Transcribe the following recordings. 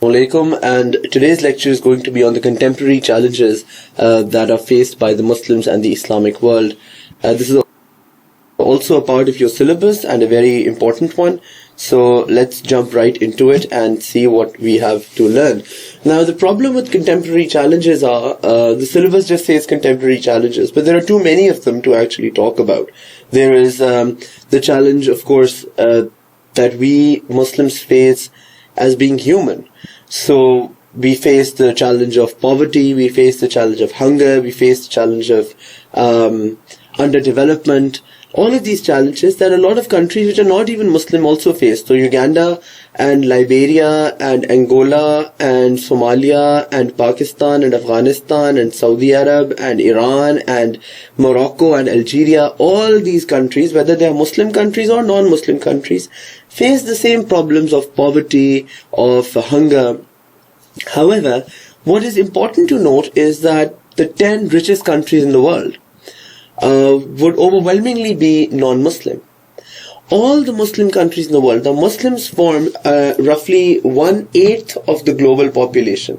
Alaikum, and today's lecture is going to be on the contemporary challenges that are faced by the Muslims and the Islamic world. This is also a part of your syllabus and a very important one. So let's jump right into it and see what we have to learn. Now, the problem with contemporary challenges are, the syllabus just says contemporary challenges, but there are too many of them to actually talk about. There is the challenge, of course, that we Muslims face as being human. So we face the challenge of poverty, we face the challenge of hunger, we face the challenge of underdevelopment. All of these challenges that a lot of countries which are not even Muslim also face. So Uganda and Liberia and Angola and Somalia and Pakistan and Afghanistan and Saudi Arab and Iran and Morocco and Algeria, all these countries, whether they are Muslim countries or non-Muslim countries, face the same problems of poverty, of hunger. However, what is important to note is that the 10 richest countries in the world would overwhelmingly be non-Muslim. All the Muslim countries in the world, the Muslims form roughly 1/8 of the global population.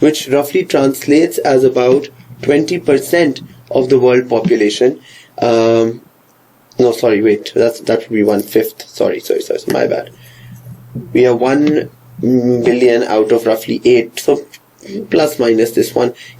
which roughly translates as about 20% of the world population. No, sorry, wait, that would be 1/5. Sorry, my bad. We are 1 billion out of roughly 8, so plus minus this one.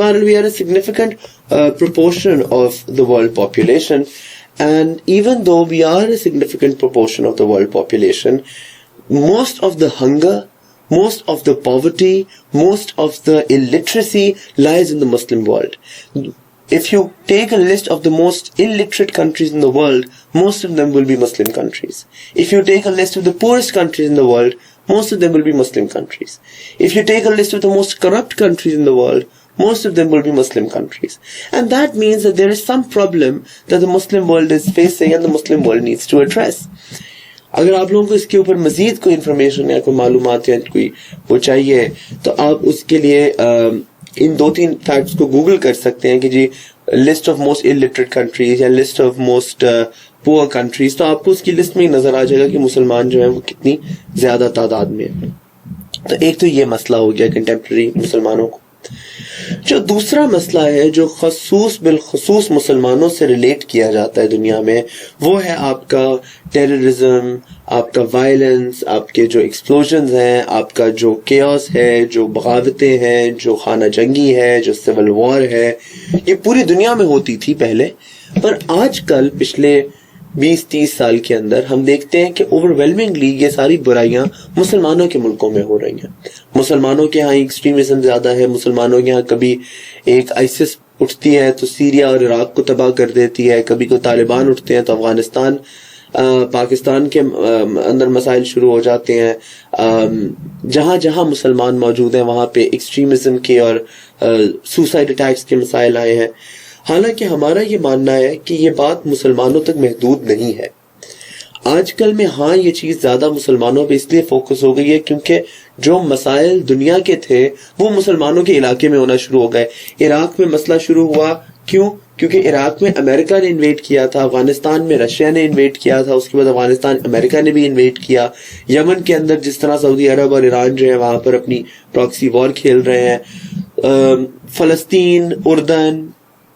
but we are a significant proportion of the world population, and even though we are a significant proportion of the world population, most of the hunger, most of the poverty, most of the illiteracy lies in the Muslim world. If you take a list of the most illiterate countries in the world, most of them will be Muslim countries. If you take a list of the poorest countries in the world, most of them will be Muslim countries. If you take a list of the most corrupt countries in the world, most of them will be Muslim countries. And that means that there is some problem that the Muslim world is facing and the Muslim world needs to address. اگر آپ لوگوں کو اس کے اوپر مزید کوئی information یا کوئی معلومات یا کوئی وہ چاہیے تو آپ اس کے لیے ان 2-3 فیکٹس کو گوگل کر سکتے ہیں کہ جی list of most illiterate countries یا list of most poor countries, تو آپ کو اس کی لسٹ میں ہی نظر آ جائے گا کہ مسلمان جو ہیں وہ کتنی زیادہ تعداد میں ہیں. تو ایک تو یہ مسئلہ ہو گیا کنٹمپرری مسلمانوں کو. جو دوسرا مسئلہ ہے جو بالخصوص مسلمانوں سے ریلیٹ کیا جاتا ہے دنیا میں، وہ ہے آپ کا ٹیررزم، آپ کا وائلنس، آپ کے جو ایکسپلوژنز ہیں، آپ کا جو کیوس ہے، جو بغاوتیں ہیں، جو خانہ جنگی ہے، جو سول وار ہے. یہ پوری دنیا میں ہوتی تھی پہلے، پر آج کل پچھلے 20-30 سال کے اندر ہم دیکھتے ہیں کہ اوورwhelmingly یہ ساری برائیاں مسلمانوں کے ملکوں میں ہو رہی ہیں. مسلمانوں کے ہاں ایکسٹریمزم زیادہ ہے. مسلمانوں کے ہاں کبھی ایک آئسس اٹھتی ہے تو سیریا اور عراق کو تباہ کر دیتی ہے، کبھی کوئی طالبان اٹھتے ہیں تو افغانستان پاکستان کے اندر مسائل شروع ہو جاتے ہیں. جہاں جہاں مسلمان موجود ہیں وہاں پہ ایکسٹریمزم کے اور سوسائڈ اٹیکس کے مسائل آئے ہیں. حالانکہ ہمارا یہ ماننا ہے کہ یہ بات مسلمانوں تک محدود نہیں ہے. آج کل میں ہاں یہ چیز زیادہ مسلمانوں پہ اس لیے فوکس ہو گئی ہے کیونکہ جو مسائل دنیا کے تھے وہ مسلمانوں کے علاقے میں ہونا شروع ہو گئے. عراق میں مسئلہ شروع ہوا کیوں؟ کیونکہ عراق میں امریکہ نے انویٹ کیا تھا، افغانستان میں رشیا نے انویٹ کیا تھا، اس کے بعد افغانستان امریکہ نے بھی انویٹ کیا. یمن کے اندر جس طرح سعودی عرب اور ایران جو ہے وہاں پر اپنی پراکسی وار کھیل رہے ہیں. فلسطین، اردن،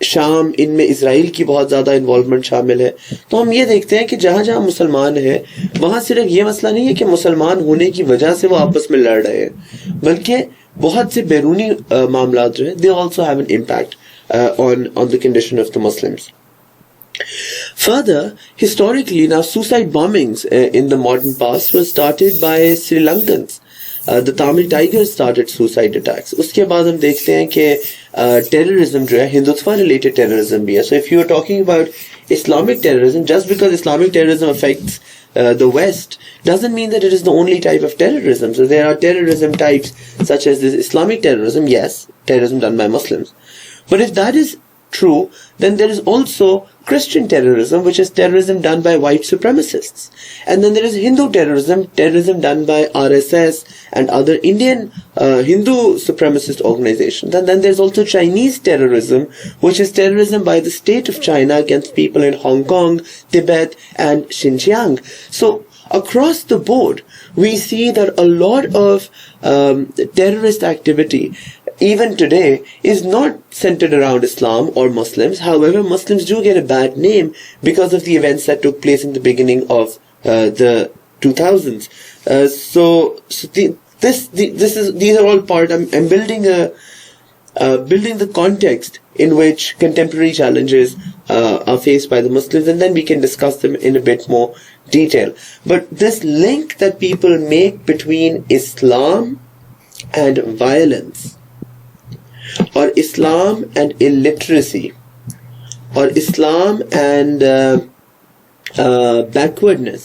شام، ان میں اسرائیل کی بہت زیادہ انوالومنٹ شامل ہے. تو ہم یہ دیکھتے ہیں کہ جہاں جہاں مسلمان ہیں وہاں صرف یہ مسئلہ نہیں ہے کہ مسلمان ہونے کی وجہ سے وہ آپس میں لڑ رہے ہیں، بلکہ بہت سے بیرونی معاملات جو ہیں they also have an impact on the condition of the Muslims. Further, historically, now suicide bombings in the modern past were started by Sri Lankans. The Tamil Tigers started suicide attacks. اس کے بعد ہم دیکھتے ہیں کہ terrorism جو ہے Hindutva related terrorism بھی ہے. So if you are talking about Islamic terrorism, just because Islamic terrorism affects the West doesn't mean that it is the only type of terrorism. So there are terrorism types such as this Islamic terrorism, yes, terrorism done by Muslims. But if that is true, then there is also Christian terrorism, which is terrorism done by white supremacists. And then there is Hindu terrorism, terrorism done by RSS and other Indian Hindu supremacist organizations. And then there's also Chinese terrorism, which is terrorism by the state of China against people in Hong Kong, Tibet, and Xinjiang. So across the board, we see that a lot of terrorist activity, even today, is not centered around Islam or Muslims. However, Muslims do get a bad name because of the events that took place in the beginning of the 2000s. These are all part. I'm building building the context in which contemporary challenges are faced by the Muslims, and then we can discuss them in a bit more detail. But this link that people make between Islam and violence, or Islam and illiteracy, or Islam and backwardness,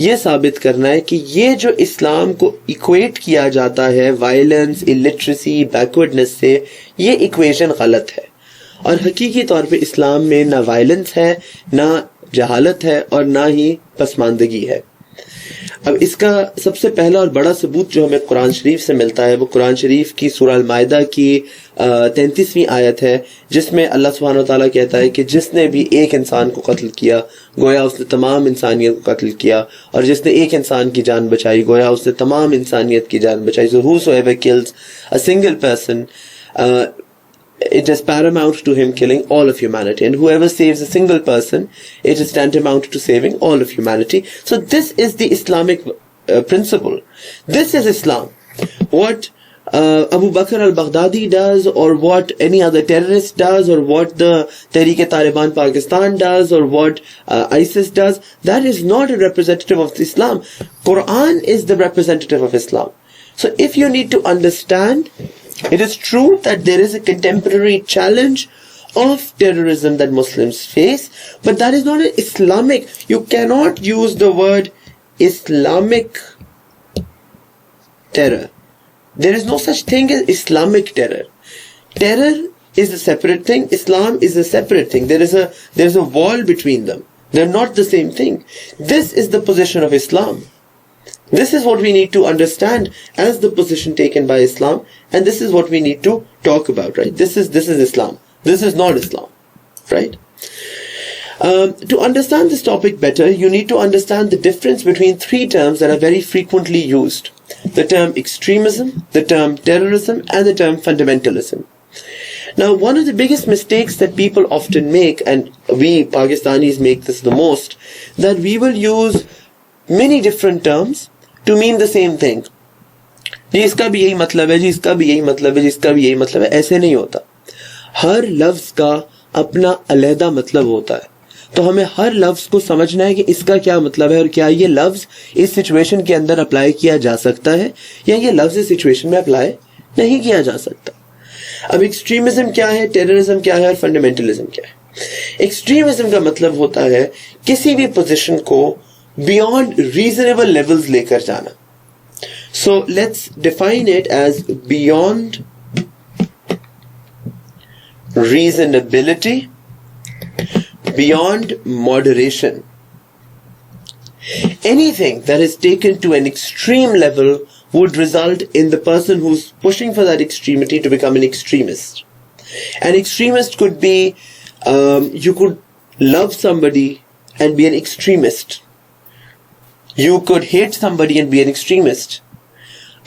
یہ ثابت کرنا ہے کہ یہ جو اسلام کو equate کیا جاتا ہے وائلنس، illiteracy، بیکورڈنس سے، یہ ایکویشن غلط ہے. اور حقیقی طور پہ اسلام میں نہ وائلنس ہے، نہ جہالت ہے، اور نہ ہی پسماندگی ہے. اب اس کا سب سے پہلا اور بڑا ثبوت جو ہمیں قرآن شریف سے ملتا ہے وہ قرآن شریف کی سورہ المائدہ کی 33ویں آیت ہے، جس میں اللہ سبحانہ و تعالیٰ کہتا ہے کہ جس نے بھی ایک انسان کو قتل کیا گویا اس نے تمام انسانیت کو قتل کیا، اور جس نے ایک انسان کی جان بچائی گویا اس نے تمام انسانیت کی جان بچائی. So whosoever kills a single person, it is paramount to him killing all of humanity, and whoever saves a single person, it is tantamount to saving all of humanity. So this is the Islamic principle. This is Islam. What Abu Bakr al-Baghdadi does, or what any other terrorist does, or what the Tehreek-e-Taliban Pakistan does, or what ISIS does, that is not a representative of Islam. Quran is the representative of Islam. So if you need to understand, it is true that there is a contemporary challenge of terrorism that Muslims face, but that is not an Islamic. You cannot use the word Islamic terror. There is no such thing as Islamic terror. Terror is a separate thing. Islam is a separate thing. There is a wall between them. They're not the same thing. This is the position of Islam. This is what we need to understand as the position taken by Islam, and this is what we need to talk about, right? This is Islam. This is not Islam, right? To understand this topic better, you need to understand the difference between three terms that are very frequently used. The term extremism, the term terrorism, and the term fundamentalism. Now, one of the biggest mistakes that people often make, and we Pakistanis make this the most, that we will use many different terms to mean the same thing. جی اس کا بھی یہی مطلب ہے، جی اس کا بھی یہی مطلب ہے، جی اس کا بھی یہی مطلب ہے. ایسے نہیں ہوتا. ہر لفظ کا اپنا علیحدہ مطلب ہوتا ہے، تو ہمیں ہر لفظ کو سمجھنا ہے کہ اس کا کیا مطلب ہے، اور کیا یہ لفظ اس سچویشن کے اندر اپلائی کیا جا سکتا ہے یا یہ لفظ اس سچویشن میں اپلائی نہیں کیا جا سکتا. اب ایکسٹریمزم کیا ہے، ٹیررزم کیا ہے، اور فنڈامنٹلزم کیا ہے. ایکسٹریمزم کا مطلب ہوتا ہے کسی بھی پوزیشن کو بیونڈ ریزنیبل لیولز لے کر جانا. So let's define it as beyond reasonability, beyond moderation. Anything that is taken to an extreme level would result in the person who's pushing for that extremity to become an extremist. An extremist could be, you could love somebody and be an extremist. You could hate somebody and be an extremist.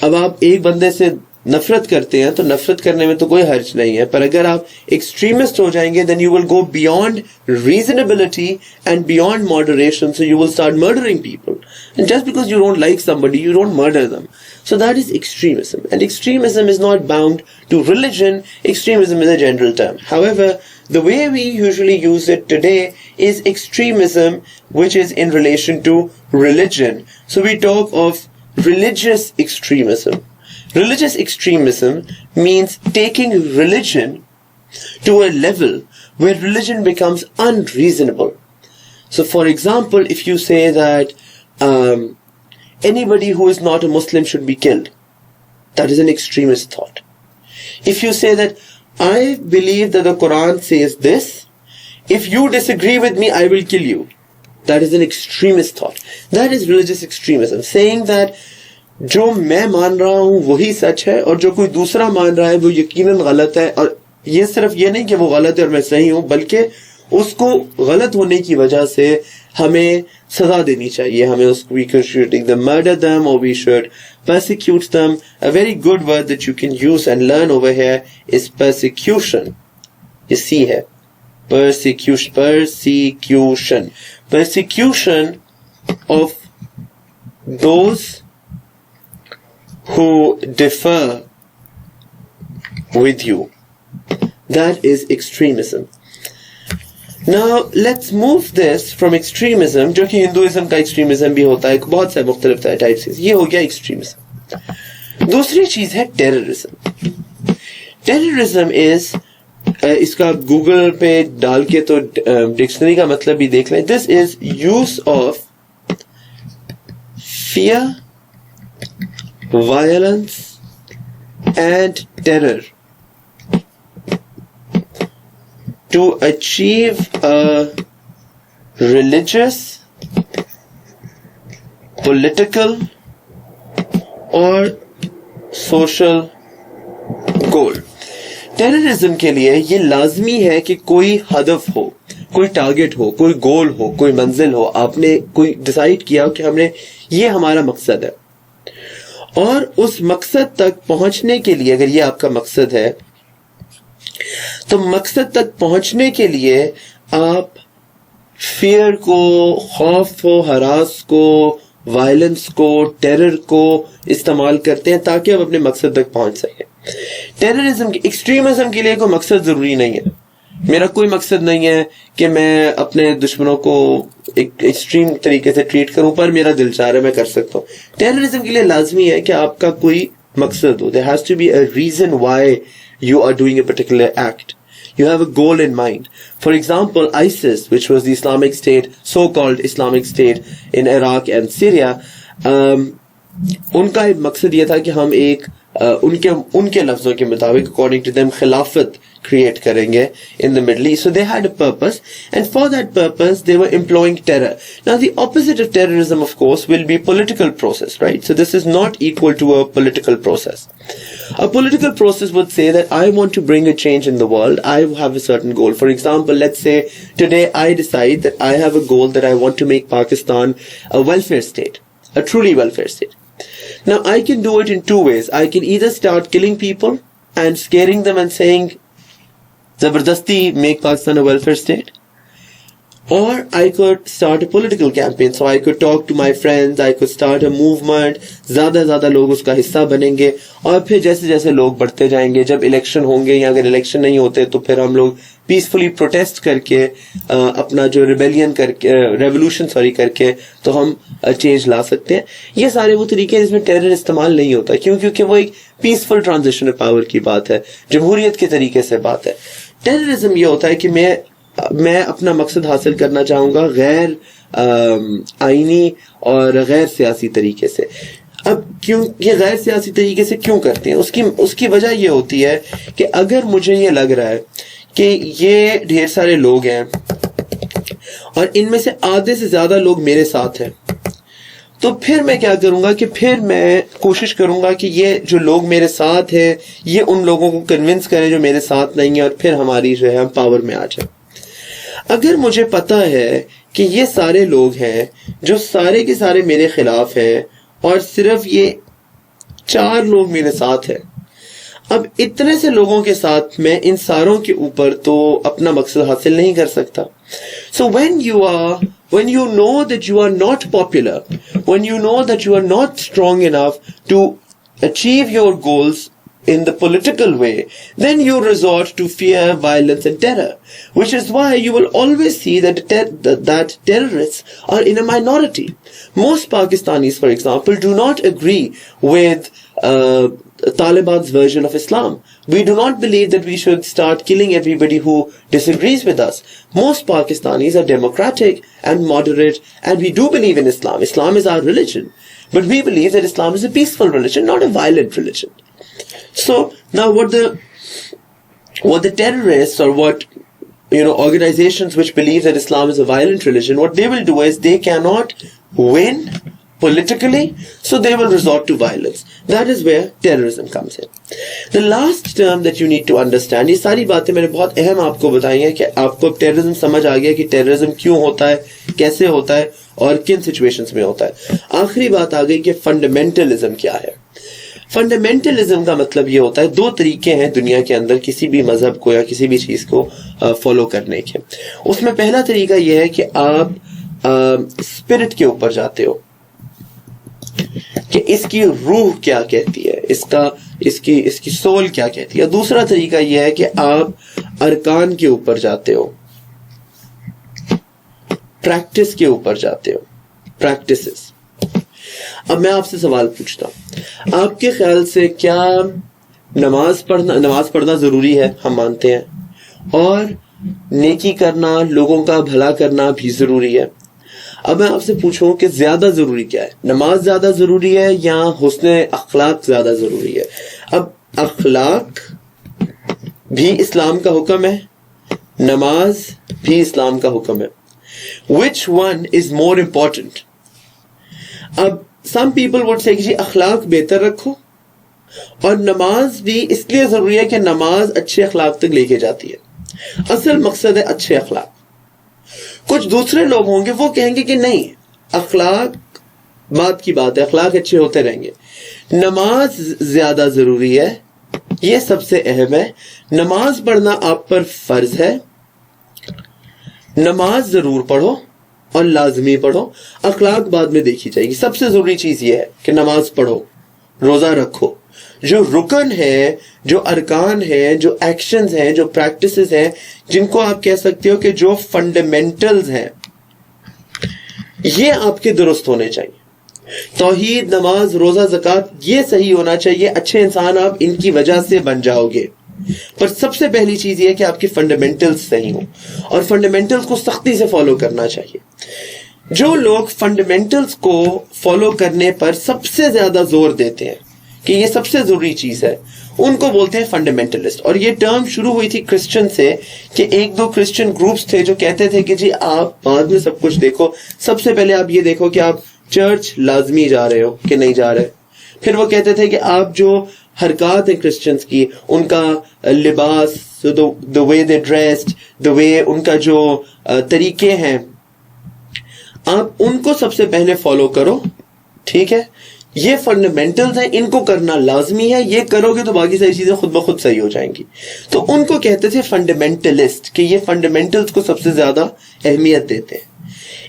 اب آپ ایک بندے سے نفرت کرتے ہیں تو نفرت کرنے میں تو کوئی حرج نہیں ہے، پر اگر آپ ایکسٹریمسٹ ہو جائیں گے then you will go beyond reasonability and beyond moderation, so you will start murdering people. And just because you don't like somebody, you don't murder them. So that is extremism. And extremism is not bound to religion. Extremism is a general term. However, the way we usually use it today is extremism which is in relation to religion. So we talk of religious extremism. Religious extremism means taking religion to a level where religion becomes unreasonable. So for example, if you say that anybody who is not a Muslim should be killed, that is an extremist thought. If you say that, I believe that the Quran says this, if you disagree with me, I will kill you. That is an extremist thought. That is religious extremism. Saying that جو میں مان رہا ہوں وہی سچ ہے اور جو کوئی دوسرا مان رہا ہے وہ یقیناً غلط ہے. اور یہ صرف یہ نہیں کہ وہ غلط ہے اور میں صحیح ہوں, بلکہ اس کو غلط ہونے کی وجہ سے ہمیں سزا دینی چاہیے. ہمیں اس we should either murder them or we should persecute them. A very good word that you can use and learn over here is persecution. یہ سی ہے, persecution of those who differ with you. That is extremism. Now let's move this from extremism, جو کہ Hinduism کا extremism بھی ہوتا ہے, بہت سے مختلف ٹائپس. یہ ہو گیا extremism. دوسری چیز ہے terrorism. Terrorism is اس کا گوگل پہ ڈال کے تو ڈکشنری کا مطلب بھی دیکھ لیں. This is use of fear, violence and terror to achieve a religious, political or social goal. Terrorism کے لیے یہ لازمی ہے کہ کوئی ہدف ہو, کوئی ٹارگٹ ہو, کوئی گول ہو, کوئی منزل ہو. آپ نے کوئی ڈیسائیڈ کیا کہ ہم نے یہ ہمارا مقصد ہے, اور اس مقصد تک پہنچنے کے لیے, اگر یہ آپ کا مقصد ہے تو مقصد تک پہنچنے کے لیے آپ فیئر کو, خوف کو, ہراس کو, وائلنس کو, ٹیرر کو استعمال کرتے ہیں تاکہ آپ اپنے مقصد تک پہنچ سکیں. ٹیررزم کی, ایکسٹریمزم کے لیے کوئی مقصد ضروری نہیں ہے. میرا کوئی مقصد نہیں ہے کہ میں اپنے دشمنوں کو ایک ایکسٹریم طریقے سے ٹریٹ کروں, پر میرا دل چاہ رہا ہے میں کر سکتا ہوں. ٹیررزم کے لیے لازمی ہے کہ آپ کا کوئی مقصد ہو. There has to be a reason why you are doing a particular act. You have a goal in mind. For example, ISIS, which was the Islamic State, so-called Islamic State in Iraq and Syria, ان کا ایک مقصد یہ تھا کہ ہم ایک ان کے لفظوں کے مطابق according to them خلافت create کریں گے in the Middle East. So they had a purpose, and for that purpose they were employing terror. Now the opposite of terrorism, of course, will be political process, right? So this is not equal to a political process. A political process would say that I want to bring a change in the world. I have a certain goal. For example, let's say today I decide that I have a goal that I want to make Pakistan a welfare state, a truly welfare state. Now I can do it in two ways. I can either start killing people and scaring them and saying, Zabardasti, make Pakistan a welfare state. Or I could start a political campaign. So I could talk to my friends, I could start a movement, زیادہ لوگ اس کا حصہ بنیں گے, اور پھر جیسے جیسے لوگ بڑھتے جائیں گے, جب الیکشن ہوں گے یا اگر الیکشن نہیں ہوتے تو پھر ہم لوگ پیسفلی پروٹیسٹ کر کے اپنا جو ریولیوشن کر کے تو ہم چینج لا سکتے ہیں. یہ سارے وہ طریقے جس میں ٹیرر استعمال نہیں ہوتا, کیونکہ وہ ایک پیسفل ٹرانزیشن آف پاور کی بات ہے, جمہوریت کے طریقے سے بات ہے. ٹیررزم یہ ہوتا ہے کہ میں اپنا مقصد حاصل کرنا چاہوں گا غیر آئینی اور غیر سیاسی طریقے سے. اب کیوں یہ غیر سیاسی طریقے سے کیوں کرتے ہیں, اس کی وجہ یہ ہوتی ہے کہ اگر مجھے یہ لگ رہا ہے کہ یہ ڈھیر سارے لوگ ہیں اور ان میں سے آدھے سے زیادہ لوگ میرے ساتھ ہیں, تو پھر میں کیا کروں گا کہ پھر میں کوشش کروں گا کہ یہ جو لوگ میرے ساتھ ہیں یہ ان لوگوں کو کنونس کریں جو میرے ساتھ نہیں ہیں, اور پھر ہماری جو ہے ہم پاور میں آ جائیں. اگر مجھے پتا ہے کہ یہ سارے لوگ ہیں جو سارے کے سارے میرے خلاف ہیں اور صرف یہ 4 لوگ میرے ساتھ ہیں, اب اتنے سے لوگوں کے ساتھ میں ان ساروں کے اوپر تو اپنا مقصد حاصل نہیں کر سکتا. So when you know that you are not popular, when you know that you are not strong enough to achieve your goals in the political way, then you resort to fear, violence and terror, which is why you will always see that terrorists are in a minority. Most Pakistanis, for example, do not agree with Taliban's version of Islam. We do not believe that we should start killing everybody who disagrees with us. Most Pakistanis are democratic and moderate, and we do believe in Islam. Islam is our religion, but we believe that Islam is a peaceful religion, not a violent religion. So now what the terrorists or what organizations which believe that Islam is a violent religion, what they will do is they cannot win politically, so they will resort to violence. That is where terrorism comes in. The last term that you need to understand, یہ ساری باتیں میں نے بہت اہم آپ کو بتائی ہیں کہ آپ کو ٹیررزم سمجھ آ گیا کہ ٹیررزم کیوں ہوتا ہے, کیسے ہوتا ہے اور کن سچویشنز میں ہوتا ہے. آخری بات آ گئی کہ فنڈامنٹلزم کیا ہے. فنڈامنٹلزم کا مطلب یہ ہوتا ہے, دو طریقے ہیں دنیا کے اندر کسی بھی مذہب کو یا کسی بھی چیز کو فالو کرنے کے. اس میں پہلا طریقہ یہ ہے کہ آپ اسپرٹ کے اوپر جاتے ہو کہ اس کی روح کیا کہتی ہے, اس کی سول کیا کہتی ہے. دوسرا طریقہ یہ ہے کہ آپ ارکان کے اوپر جاتے ہو, پریکٹس کے اوپر جاتے ہو, پریکٹسز. اب میں آپ سے سوال پوچھتا ہوں, آپ کے خیال سے کیا نماز پڑھنا ضروری ہے؟ ہم مانتے ہیں. اور نیکی کرنا, لوگوں کا بھلا کرنا بھی ضروری ہے. اب میں آپ سے پوچھوں کہ زیادہ ضروری کیا ہے؟ نماز زیادہ ضروری ہے یا حسن اخلاق زیادہ ضروری ہے؟ اب اخلاق بھی اسلام کا حکم ہے, نماز بھی اسلام کا حکم ہے. Which one is more important? اب some people would say کہ جی اخلاق بہتر رکھو, اور نماز بھی اس لیے ضروری ہے کہ نماز اچھے اخلاق تک لے کے جاتی ہے. اصل مقصد ہے اچھے اخلاق. کچھ دوسرے لوگ ہوں گے وہ کہیں گے کہ نہیں, اخلاق بات کی بات ہے, اخلاق اچھے ہوتے رہیں گے, نماز زیادہ ضروری ہے, یہ سب سے اہم ہے, نماز پڑھنا آپ پر فرض ہے, نماز ضرور پڑھو اور لازمی پڑھو, اخلاق بعد میں دیکھی جائے گی. سب سے ضروری چیز یہ ہے کہ نماز پڑھو, روزہ رکھو. جو رکن ہے, جو ارکان ہیں, جو ایکشنز ہیں, جو پریکٹسز ہیں, جن کو آپ کہہ سکتے ہو کہ جو فنڈامنٹلز ہیں, یہ آپ کے درست ہونے چاہیے. توحید, نماز, روزہ, زکوٰۃ, یہ صحیح ہونا چاہیے. اچھے انسان آپ ان کی وجہ سے بن جاؤ گے. پر سب سے پہلی چیز یہ ہے کہ آپ کی فنڈامنٹلز صحیح ہوں, اور فنڈامنٹلز کو سختی سے فالو کرنا چاہیے. جو لوگ فنڈامنٹلز کو فالو کرنے پر سب سے زیادہ زور دیتے ہیں کہ یہ سب سے ضروری چیز ہے, ان کو بولتے ہیں فنڈامنٹلسٹ. اور یہ ٹرم شروع ہوئی تھی کرسچن سے, کہ ایک دو کرسچن گروپس تھے جو کہتے تھے کہ جی آپ بعد میں سب کچھ دیکھو, سب سے پہلے آپ یہ دیکھو کہ آپ چرچ لازمی جا رہے ہو کہ نہیں جا رہے. پھر وہ کہتے تھے کہ آپ جو حرکات ہیں کرسچنس کی, ان کا لباس, the way they dressed, the way ان کا جو طریقے ہیں, آپ ان کو سب سے پہلے فالو کرو. ٹھیک ہے, یہ فنڈامنٹلز ہیں, ان کو کرنا لازمی ہے, یہ کرو گے تو باقی ساری چیزیں خود بخود صحیح ہو جائیں گی. تو ان کو کہتے تھے فنڈامنٹلسٹ, کہ یہ فنڈامنٹلز کو سب سے زیادہ اہمیت دیتے ہیں.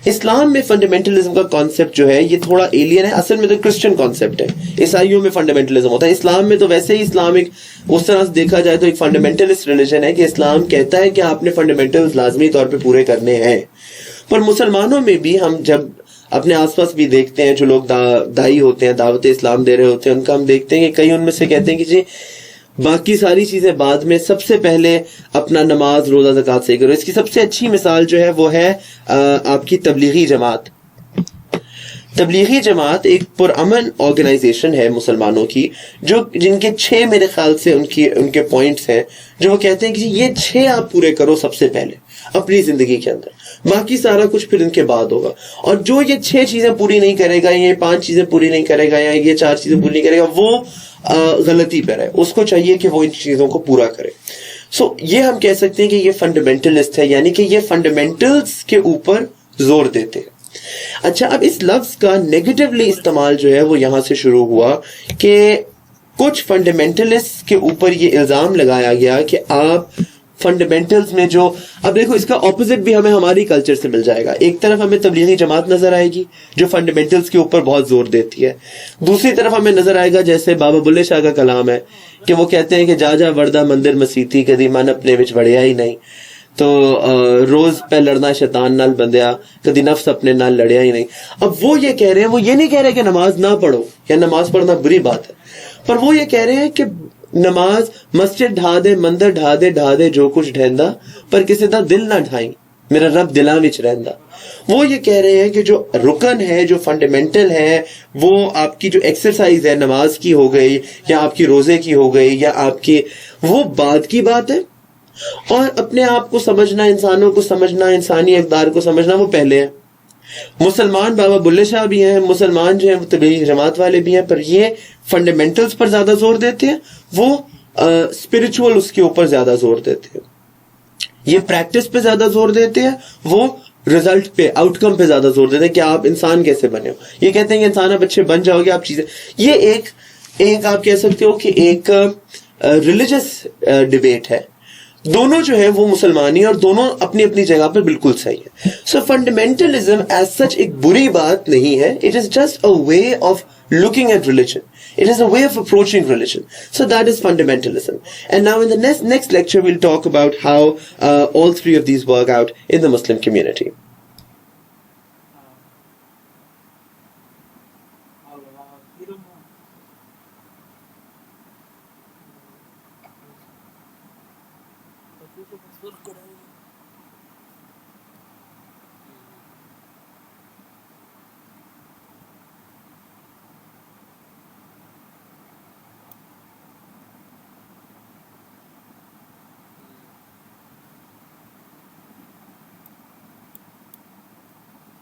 اسلام میں فنڈامنٹلزم کا کانسیپٹ جو ہے یہ تھوڑا ایلین ہے. اصل میں تو کرسچن کانسیپٹ ہے, عیسائیوں میں فنڈامنٹلزم ہوتا ہے. اسلام میں تو ویسے ہی اسلام ایک اس طرح سے دیکھا جائے تو ایک فنڈامنٹلسٹ ریلیجن ہے کہ اسلام کہتا ہے کہ آپ نے فنڈامنٹلز لازمی طور پہ پورے کرنے ہیں. پر مسلمانوں میں بھی ہم جب اپنے آس پاس بھی دیکھتے ہیں, جو لوگ دائی ہوتے ہیں, دعوت اسلام دے رہے ہوتے ہیں, ان کا ہم دیکھتے ہیں کہ کئی ان میں سے کہتے ہیں کہ جی باقی ساری چیزیں بعد میں, سب سے پہلے اپنا نماز, روزہ, زکوٰۃ صحیح کرو. اس کی سب سے اچھی مثال جو ہے وہ ہے آپ کی تبلیغی جماعت. تبلیغی جماعت ایک پرامن آرگنائزیشن ہے مسلمانوں کی, جن کے 6 میرے خیال سے ان کے پوائنٹس ہیں, جو وہ کہتے ہیں کہ یہ 6 آپ پورے کرو سب سے پہلے اپنی زندگی کے اندر, باقی سارا کچھ پھر ان کے بعد ہوگا. اور جو یہ 6 چیزیں پوری نہیں کرے گا, یہ 5 چیزیں پوری نہیں کرے گا, یا یہ 4 چیزیں پوری نہیں کرے گا, وہ غلطی پر ہے. اس کو چاہیے کہ وہ ان چیزوں کو پورا کرے. سو یہ ہم کہہ سکتے ہیں کہ یہ فنڈامنٹلسٹ ہے, یعنی کہ یہ فنڈامنٹلز کے اوپر زور دیتے ہیں. اچھا, اب اس لفظ کا نیگیٹولی استعمال جو ہے وہ یہاں سے شروع ہوا کہ کچھ فنڈامنٹلسٹ کے اوپر یہ الزام لگایا گیا کہ آپ فنڈامنٹلز میں جو, اب دیکھو اس کا اپوزٹ بھی ہمیں ہماری کلچر سے مل جائے گا. ایک طرف ہمیں تبلیغی جماعت نظر آئے گی جو فنڈامنٹلز کے اوپر بہت زور دیتی ہے, دوسری طرف ہمیں نظر آئے گا جیسے بابا بلے شاہ کا کلام ہے کہ وہ کہتے ہیں کہ جا جا وردہ مندر مسیتی کدی من اپنے وچ وڑیا ہی نہیں, تو روز پہ لڑنا شیطان نال بندیا کدی نفس اپنے نال لڑیا ہی نہیں. اب وہ یہ کہہ رہے ہیں, وہ یہ نہیں کہہ رہے کہ نماز نہ پڑھو یا نماز پڑھنا بری بات ہے, پر وہ یہ کہہ رہے ہیں کہ نماز مسجد ڈھا دے, مندر ڈھا دے جو کچھ ڈھیندا, پر کسی دا دل نہ ڈھائیں. میرا رب دلاں وچ رہندا. وہ یہ کہہ رہے ہیں کہ جو رکن ہے, جو فنڈامنٹل ہے, وہ آپ کی جو ایکسرسائز ہے نماز کی ہو گئی یا آپ کی روزے کی ہو گئی یا آپ کی, وہ بعد کی بات ہے, اور اپنے آپ کو سمجھنا, انسانوں کو سمجھنا, انسانی اقدار کو سمجھنا وہ پہلے ہے. مسلمان بابا بلے شاہ بھی ہیں, مسلمان جو ہیں وہ تبلیغ جماعت والے بھی ہیں, پر یہ فنڈامنٹلز پر زیادہ زور دیتے ہیں, وہ اسپرچول اس کے اوپر زیادہ زور دیتے ہیں. یہ پریکٹس پہ زیادہ زور دیتے ہیں, وہ رزلٹ پہ, آؤٹ کم پہ زیادہ زور دیتے ہیں کہ آپ انسان کیسے بنے ہو. یہ کہتے ہیں کہ انسان آپ اچھے بن جاؤ گے, آپ چیزیں, یہ ایک آپ کہہ سکتے ہو کہ ایک ریلیجس ڈبیٹ ہے. دونوں جو ہے وہ مسلمانی اور دونوں اپنی اپنی جگہ پر بالکل صحیح ہے. سو فنڈامنٹلزم ایز سچ ایک بری بات نہیں ہے. It is just a way of looking at religion. It is a way of approaching religion. So that is fundamentalism. And now in the next lecture we'll talk about how all three of these work out in the Muslim community.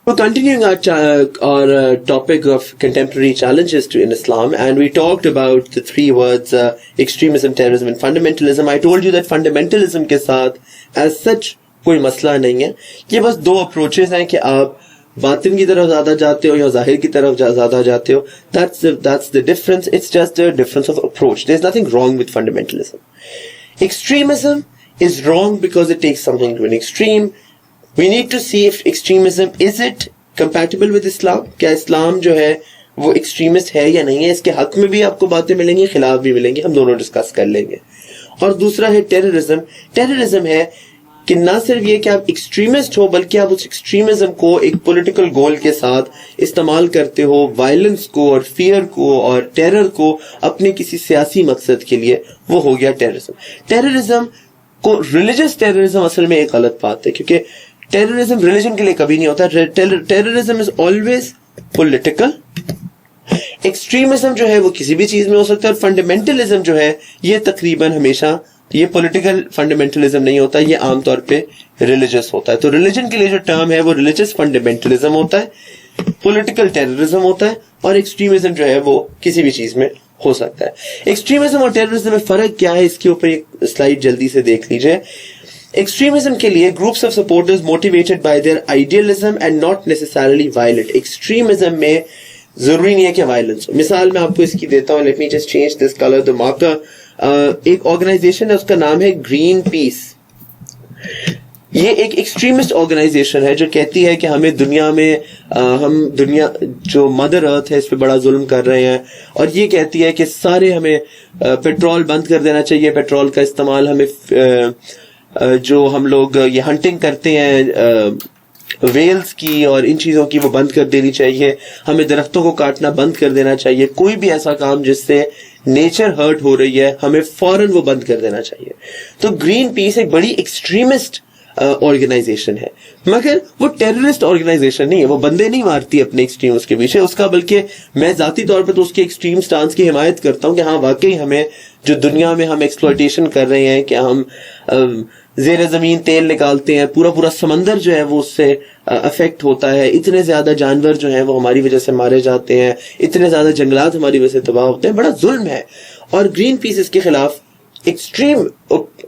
We're continuing our topic of contemporary challenges in Islam, and we talked about the three words extremism, terrorism and fundamentalism. I told you that fundamentalism کے ساتھ as such کوئی مسئلہ نہیں ہے. یہ بس دو approaches ہیں کہ آپ باطن کی طرف زیادہ جاتے ہو یا ظاہر کی طرف زیادہ جاتے ہو. That's the difference. It's just a difference of approach. There's nothing wrong with fundamentalism. Extremism is wrong because it takes something to an extreme. We need to see if extremism, is it compatible with Islam? کیا اسلام جو ہے وہ extremist ہے یا نہیں ہے. اس کے حق میں بھی آپ کو باتیں ملیں گی, خلاف بھی ملیں گی, ہم دونوں ڈسکس کر لیں گے. اور دوسرا ہے ٹیررزم. ٹیررزم ہے کہ نہ صرف یہ کہ آپ ایکسٹریمسٹ ہو, بلکہ آپ اس ایکسٹریمزم کو ایک پولیٹیکل گول کے ساتھ استعمال کرتے ہو, وائلنس کو اور فیئر کو اور ٹیرر کو اپنے کسی سیاسی مقصد کے لیے. وہ ہو گیا ٹیررزم. ٹیررزم کو, ریلیجس ٹیررزم اصل میں ایک غلط بات ہے, کیونکہ ٹیررزم ریلیجن کے لیے کبھی نہیں ہوتا. Terrorism is always political. Extremism جو ہے وہ کسی بھی چیز میں ہو سکتا ہے, اور فنڈامنٹلزم جو ہے یہ تقریباً ہمیشہ, یہ پولیٹیکل فنڈامنٹلزم نہیں ہوتا, یہ عام طور پہ ریلیجس ہوتا ہے. تو ریلیجن کے لیے جو ٹرم ہے وہ ریلیجس فنڈامنٹلزم ہوتا ہے, پولیٹیکل ٹیررزم ہوتا ہے, اور ایکسٹریمزم جو ہے وہ کسی بھی چیز میں ہو سکتا ہے. ایکسٹریمزم اور ٹیررزم میں فرق کیا ہے, اس کے اوپر ایک سلائیڈ جلدی سے دیکھ لیجئے. ایکسٹریمزم کے لیے groups of supporters motivated by their idealism and not necessarily violent. Extremism میں ضروری نہیں ہے کہ وائلنس. مثال میں آپ کو اس کی دیتا ہوں. Let me just change this colour the marker. ایک آرگنائزیشن ہے, اس کا نام ہے گرین پیس. یہ ایک ایکسٹریمسٹ آرگنائزیشن ہے جو کہتی ہے کہ ہمیں دنیا میں, ہم دنیا جو مدر ارتھ ہے اس پہ بڑا ظلم کر رہے ہیں, اور یہ کہتی ہے کہ سارے ہمیں پیٹرول بند کر دینا چاہیے, پیٹرول کا استعمال ہمیں, جو ہم لوگ یہ ہنٹنگ کرتے ہیں ویلز کی اور ان چیزوں کی, وہ بند کر دینی چاہیے, ہمیں درختوں کو کاٹنا بند کر دینا چاہیے, کوئی بھی ایسا کام جس سے نیچر ہرٹ ہو رہی ہے ہمیں فوراً وہ بند کر دینا چاہیے. تو گرین پیس ایک بڑی ایکسٹریمسٹ آرگنائزیشن ہے, مگر وہ ٹیررسٹ آرگنائزیشن نہیں ہے. وہ بندے نہیں مارتی اپنے ایکسٹریمز کے پیچھے, اس کا بلکہ میں ذاتی طور پہ تو اس کے ایکسٹریم سٹانس کی حمایت کرتا ہوں کہ ہاں واقعی ہمیں جو دنیا میں ہم ایکسپلوئٹیشن کر رہے ہیں, کہ ہم زیر زمین تیل نکالتے ہیں, پورا سمندر جو ہے وہ اس سے افیکٹ ہوتا ہے, اتنے زیادہ جانور جو ہیں وہ ہماری وجہ سے مارے جاتے ہیں, اتنے زیادہ جنگلات ہماری وجہ سے تباہ ہوتے ہیں, بڑا ظلم ہے. اور گرین پیس اس کے خلاف ایکسٹریم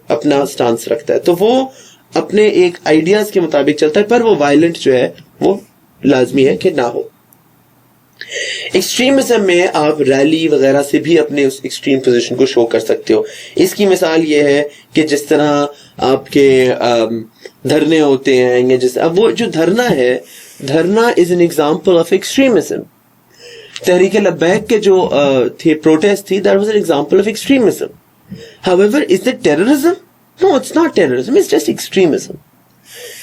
اپنا سٹانس رکھتا ہے. تو وہ اپنے ایک آئیڈیاز کے مطابق چلتا ہے, پر وہ وائلنٹ جو ہے وہ لازمی ہے کہ نہ ہو. ایکسٹریمزم میں آپ ریلی وغیرہ سے بھی اپنے اس ایکسٹریم پوزیشن کو شو کر سکتے ہو. اس کی مثال یہ ہے کہ جس طرح آپ کے دھرنے ہوتے ہیں, یا جس اب وہ جو دھرنا ہے, دھرنا is an example of extremism. تحریک لبیک کے جو تھے پروٹیسٹ تھی, that was an example of extremism. However, is that terrorism? No, it's not terrorism, it's just extremism.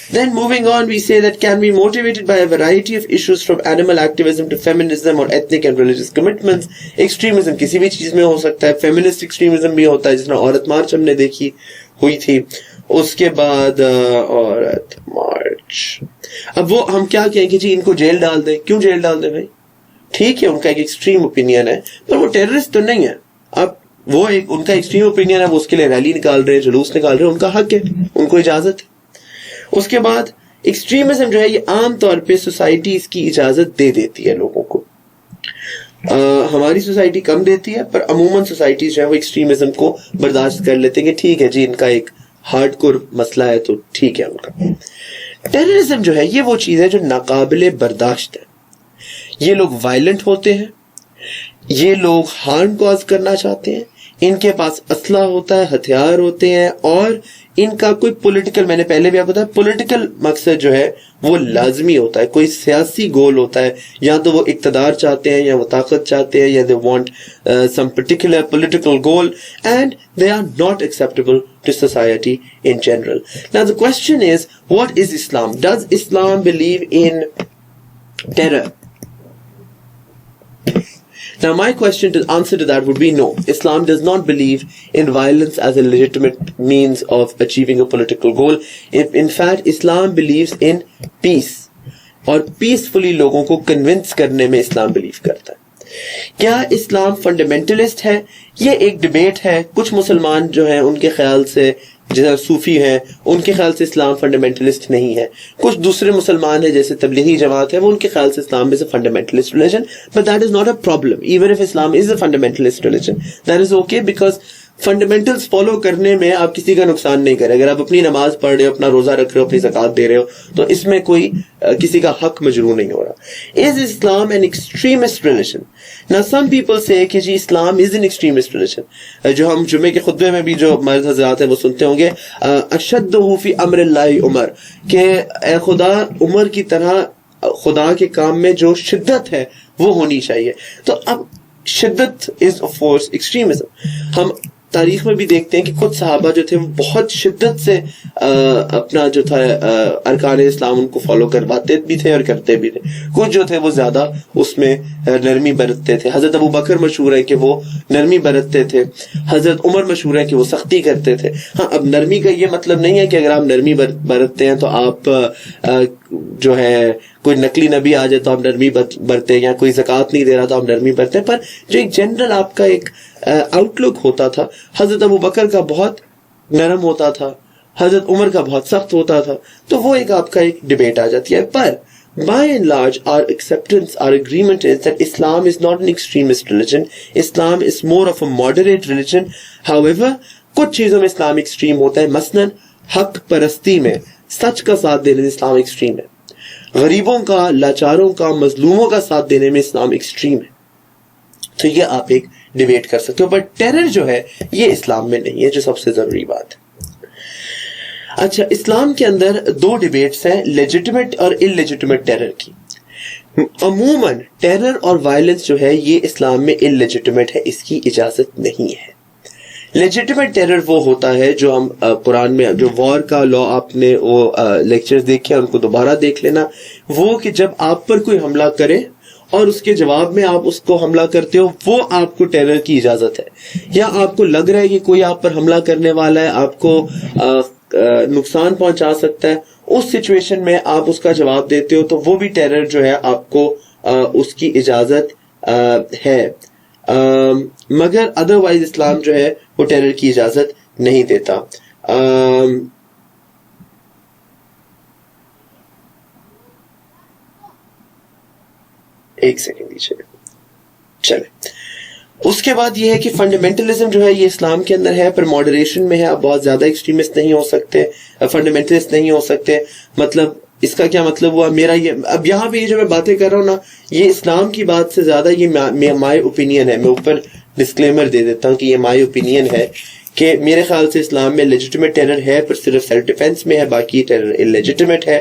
Then moving on, we say that can be motivated by a variety of issues from animal activism to feminism or ethnic and religious commitments. Extremism کسی بھی چیز میں ہو سکتا ہے. feminist extremism بھی ہوتا ہے, جس طرح عورت مارچ ہم نے دیکھی ہوئی تھی. اس کے بعد عورت مارچ. اب وہ ہم کیا کہیں کہ جی ان کو جیل ڈال دیں. کیوں جیل ڈال دیں بھائی؟ ٹھیک ہے ان کا ایک ایکسٹریم اوپینین ہے پر وہ ٹیررسٹ تو نہیں ہے. اب وہ ایک ان کا ایکسٹریم اوپینین ہے, وہ اس کے لیے ریلی نکال رہے ہیں, جلوس نکال رہے ہیں, ان کا حق ہے, ان کو اجازت ہے. اس کے بعد ایکسٹریمزم جو ہے یہ عام طور پہ سوسائٹی اس کی اجازت دے دیتی ہے لوگوں کو. ہماری سوسائٹی کم دیتی ہے پر عموماً سوسائٹی جو ہے وہ ایکسٹریمزم کو برداشت کر لیتے ہیں کہ ٹھیک ہے جی ان کا ایک ہارڈ کور مسئلہ ہے تو ٹھیک ہے ان کا. ٹیررزم جو ہے یہ وہ چیز ہے جو ناقابل برداشت ہے. یہ لوگ وائلنٹ ہوتے ہیں, یہ لوگ ہارم کاز کرنا چاہتے ہیں, ان کے پاس اسلحہ ہوتا ہے, ہتھیار ہوتے ہیں, اور ان کا کوئی پولیٹیکل, میں نے پہلے بھی آپ بتایا, پولیٹیکل مقصد جو ہے وہ لازمی ہوتا ہے, کوئی سیاسی گول ہوتا ہے. یا تو وہ اقتدار چاہتے ہیں, یا وہ طاقت چاہتے ہیں, یا they want some particular political goal and they are not acceptable to society in general. Now the question is, what is Islam? Does Islam believe in terror? Now my answer to that would be no. Islam does not believe in violence as a legitimate means of achieving a political goal. In fact, Islam believes in peace. اور peacefully لوگوں کو convince کرنے میں اسلام blue کرتا ہے. کیا اسلام fundamentalist ہے؟ یہ ایک ڈبیٹ ہے. کچھ مسلمان جو ہیں ان کے خیال سے, جیسے صوفی ہیں, ان کے خیال سے اسلام فنڈامنٹلسٹ نہیں ہے. کچھ دوسرے مسلمان ہیں جیسے تبلیغی جماعت ہے, وہ ان کے خیال سے اسلام is a fundamentalist religion. But that is not a problem. Even if Islam is a fundamentalist religion, that is okay, because fundamentals follow کرنے میں آپ کسی کا نقصان نہیں کرے. اگر آپ اپنی نماز پڑھ رہے ہو, اپنا روزہ رکھ رہے ہو, اپنی زکوٰۃ دے رہے ہو, تو اس میں کوئی کسی کا حق مجروح نہیں ہو رہا. از اسلام این ایکسٹریمسٹ ریلیجن؟ نا سم پیپل سے کہ جی اسلام از این ایکسٹریمسٹ ریلیجن. جو ہم جمعے کے خطبے میں بھی جو مرد حضرات ہیں وہ سنتے ہوں گے, اشدہ فی امر اللہ عمر, کہ اے خدا عمر کی طرح خدا کے کام میں جو شدت ہے وہ ہونی چاہیے. تو اب شدت از آف کورس ایکسٹریمزم. ہم تاریخ میں بھی دیکھتے ہیں کہ کچھ صحابہ جو تھے وہ بہت شدت سے اپنا جو تھا ارکان اسلام ان کو فالو کرواتے بھی تھے اور کرتے بھی تھے. کچھ جو تھے وہ زیادہ اس میں نرمی برتتے تھے. حضرت ابو بکر مشہور ہے کہ وہ نرمی برتتے تھے. حضرت عمر مشہور ہے کہ وہ سختی کرتے تھے. ہاں, اب نرمی کا یہ مطلب نہیں ہے کہ اگر آپ نرمی برتتے ہیں تو آپ جو ہے کوئی نقلی نبی آ جائے تو آپ نرمی برتے, یا کوئی زکوٰۃ نہیں دے رہا تو آپ نرمی برتے. پر جو ایک جنرل آپ کا ایک آؤٹ لک ہوتا تھا, حضرت ابو بکر کا بہت نرم ہوتا تھا, حضرت عمر کا بہت سخت ہوتا تھا, تو وہ ایک آپ کا ایک ڈبیٹ آ جاتی ہے. پر by and large our acceptance, our agreement is that Islam is not an extremist religion. Islam is more of a moderate religion. However, کچھ چیزوں میں اسلام ایکسٹریم ہوتا ہے. مثلاً حق پرستی میں, سچ کا ساتھ دینے میں اسلام ایکسٹریم ہے. غریبوں کا, لاچاروں کا, مظلوموں کا ساتھ دینے میں اسلام ایکسٹریم ہے. تو یہ آپ ایک ڈیبیٹ کر سکتے ہو. بٹ ٹیرر جو ہے یہ اسلام میں نہیں ہے, جو سب سے ضروری بات ہے. اچھا, اسلام کے اندر دو ڈیبیٹس ہیں, لیجیٹیمیٹ اور ان لیجیٹیمیٹ ٹیرر کی. عموماً ٹیرر اور وائلنس جو ہے یہ اسلام میں ان لیجیٹیمیٹ ہے, اس کی اجازت نہیں ہے. لیجیٹیمیٹ ٹیرر وہ ہوتا ہے جو ہم قرآن میں, جو وار کا لا آپ نے وہ لیکچر دیکھے ان کو دوبارہ دیکھ لینا, وہ کہ جب آپ پر کوئی حملہ کرے اور اس کے جواب میں آپ اس کو حملہ کرتے ہو, وہ آپ کو ٹیرر کی اجازت ہے. یا آپ کو لگ رہا ہے کہ کوئی آپ پر حملہ کرنے والا ہے, آپ کو نقصان پہنچا سکتا ہے, اس سچویشن میں آپ اس کا جواب دیتے ہو, تو وہ بھی ٹیرر جو ہے آپ کو اس کی اجازت ہے. مگر ادروائز اسلام جو ہے وہ ٹیرر کی اجازت نہیں دیتا. ایک سیکنڈ دیجیے, چلے. اس کے بعد یہ ہے کہ فنڈامنٹلزم جو ہے یہ اسلام کے اندر ہے پر ماڈریشن میں ہے. آپ بہت زیادہ ایکسٹریمسٹ نہیں ہو سکتے, فنڈامنٹلسٹ نہیں ہو سکتے. مطلب اس کا کیا مطلب ہوا, میرا یہ اب یہاں پہ یہ جو میں باتیں کر رہا ہوں نا, یہ اسلام کی بات سے زیادہ یہ مائی اوپینین ہے. میں اوپر ڈسکلیمر دے دیتا ہوں کہ یہ مائی اوپینین ہے کہ میرے خیال سے اسلام میں لیجیٹیمیٹ ٹیرر ہے پر صرف سیلف ڈیفینس میں ہے, باقی ٹیرر انلیجیٹیمیٹ ہے.